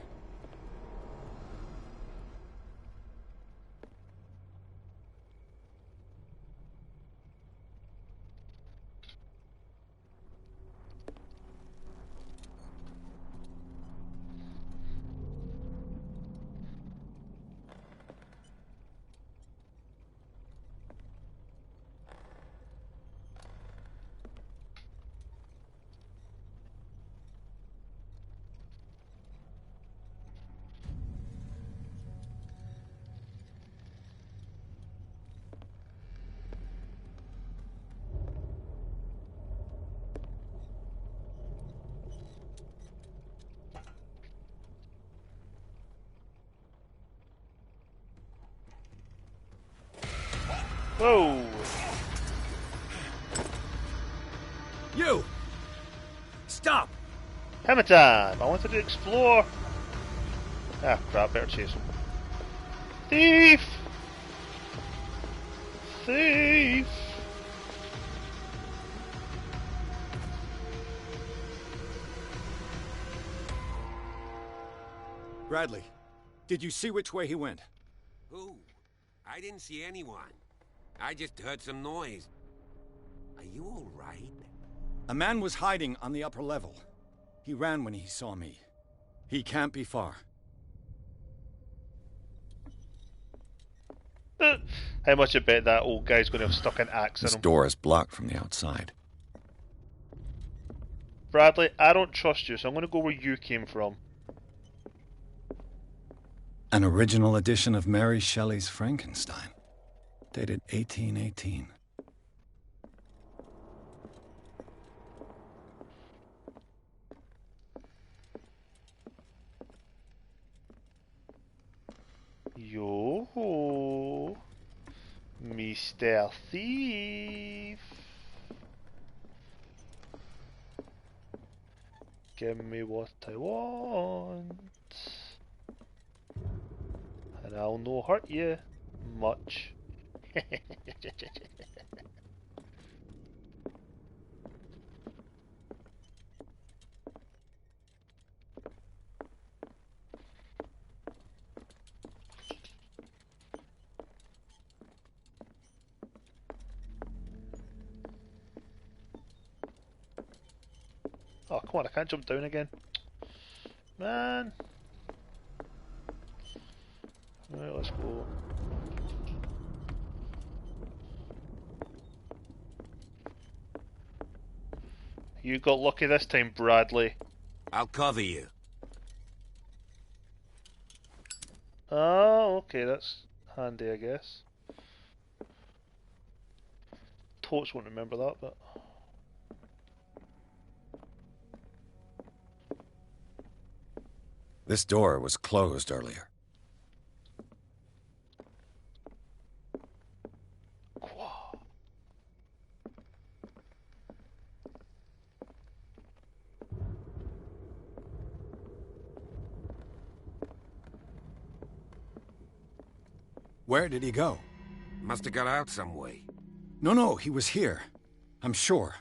Whoa! You! Stop! Hammer time! I wanted to explore! Ah, crap, better chase him. Thief! Thief! Bradley, did you see which way he went? Who? I didn't see anyone. I just heard some noise. Are you all right? A man was hiding on the upper level. He ran when he saw me. He can't be far. How much I bet that old guy's going to have stuck an axe in This him. door is blocked from the outside. Bradley, I don't trust you, so I'm going to go where you came from. An original edition of Mary Shelley's Frankenstein, dated 1818. Yo, Mr. Thief. Give me what I want, and I'll no hurt you much. Oh, come on, I can't jump down again. Man. Right, let's go. You got lucky this time, Bradley. I'll cover you. Oh, okay, that's handy, I guess. Totes won't remember that, but... This door was closed earlier. Where did he go? Must have got out some way. No, he was here. I'm sure.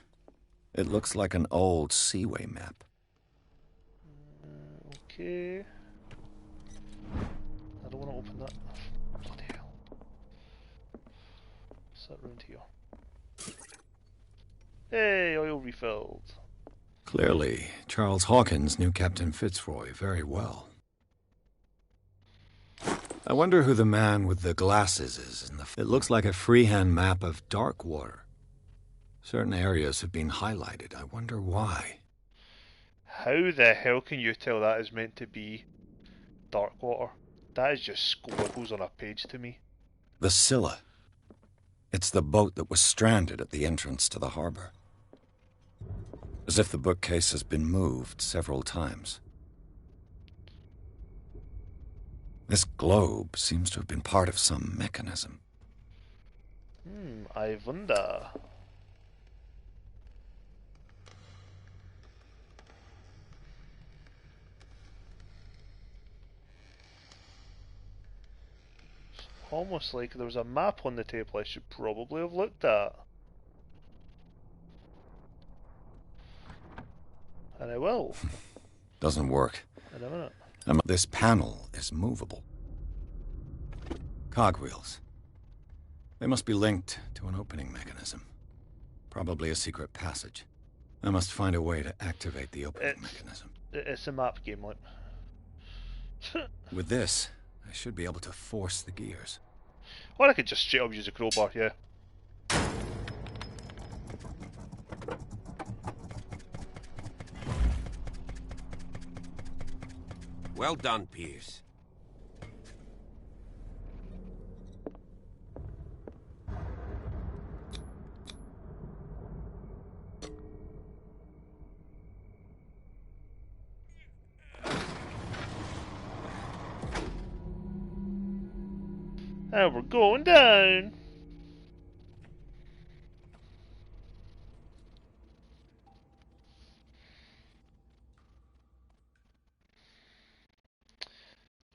It looks like an old Seaway map. Okay. I don't want to open that. Bloody hell. What's that round here? Hey, oil refilled. Clearly, Charles Hawkins knew Captain Fitzroy very well. I wonder who the man with the glasses is. It looks like a freehand map of Darkwater. Certain areas have been highlighted. I wonder why. How the hell can you tell that is meant to be Darkwater? That is just scribbles on a page to me. The Scylla. It's the boat that was stranded at the entrance to the harbor. As if the bookcase has been moved several times. This globe seems to have been part of some mechanism. I wonder. It's almost like there was a map on the table I should probably have looked at. And I will. Doesn't work. In a minute. This panel is movable. Cogwheels. They must be linked to an opening mechanism. Probably a secret passage. I must find a way to activate the opening mechanism. It's a map game, like. With this, I should be able to force the gears. Or I could just straight up use a crowbar, yeah. Well done, Pierce. And we're going down.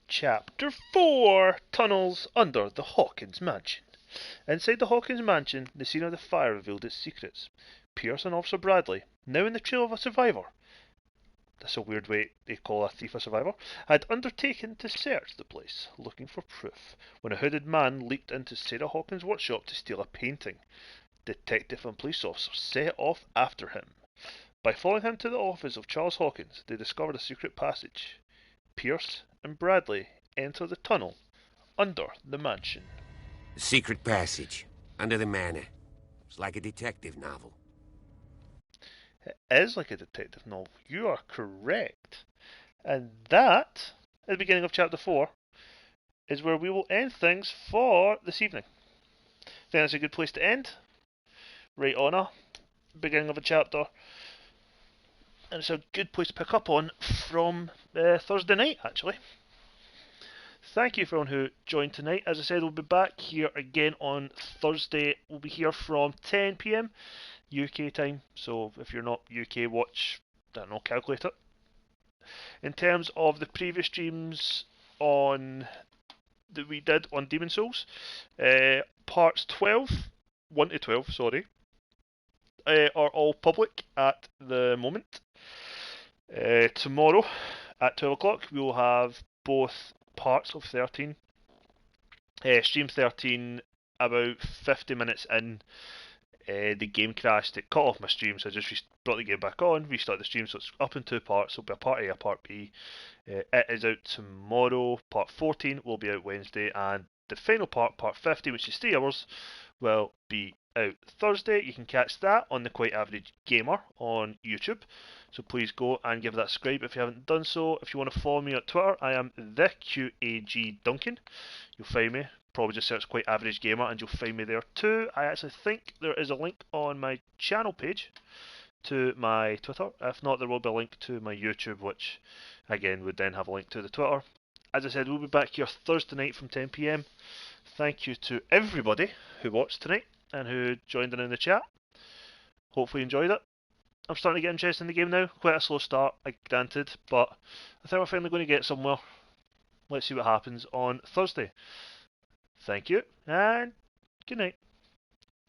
Chapter 4, Tunnels Under the Hawkins Mansion. Inside the Hawkins Mansion, the scene of the fire revealed its secrets. Pierce and Officer Bradley, now in the trail of a survivor, that's a weird way they call a thief a survivor, had undertaken to search the place, looking for proof, when a hooded man leaped into Sarah Hawkins' workshop to steal a painting. Detective and police officers set off after him. By following him to the office of Charles Hawkins, they discovered a secret passage. Pierce and Bradley enter the tunnel under the mansion. The secret passage under the manor. It's like a detective novel. It is like a detective novel. You are correct. And that, at the beginning of chapter 4, is where we will end things for this evening. I think that's a good place to end. Right on a beginning of a chapter. And it's a good place to pick up on from Thursday night, actually. Thank you for everyone who joined tonight. As I said, we'll be back here again on Thursday. We'll be here from 10 PM UK time. So if you're not UK, watch, I don't know, calculate it. In terms of the previous streams on that we did on Demon Souls, parts 1 to 12, sorry, are all public at the moment. Tomorrow at 12 o'clock we will have both parts of 13. Stream 13, about 50 minutes in, the game crashed. It cut off my stream, so I just brought the game back on, restarted the stream, so it's up in two parts. It'll be a part A, a part B. It is out tomorrow. Part 14 will be out Wednesday, and the final part, part 50, which is 3 hours, will be out Thursday. You can catch that on the Quite Average Gamer on YouTube. So please go and give that a subscribe if you haven't done so. If you want to follow me on Twitter, I am the QAG Duncan. You'll find me. Probably just search Quite Average Gamer and you'll find me there too. I actually think there is a link on my channel page to my Twitter. If not, there will be a link to my YouTube, which again would then have a link to the Twitter. As I said, we'll be back here Thursday night from 10 PM. Thank you to everybody who watched tonight and who joined in the chat. Hopefully you enjoyed it. I'm starting to get interested in the game now. Quite a slow start, granted, but I think we're finally going to get somewhere. Let's see what happens on Thursday. Thank you, and good night.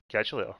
Catch you later.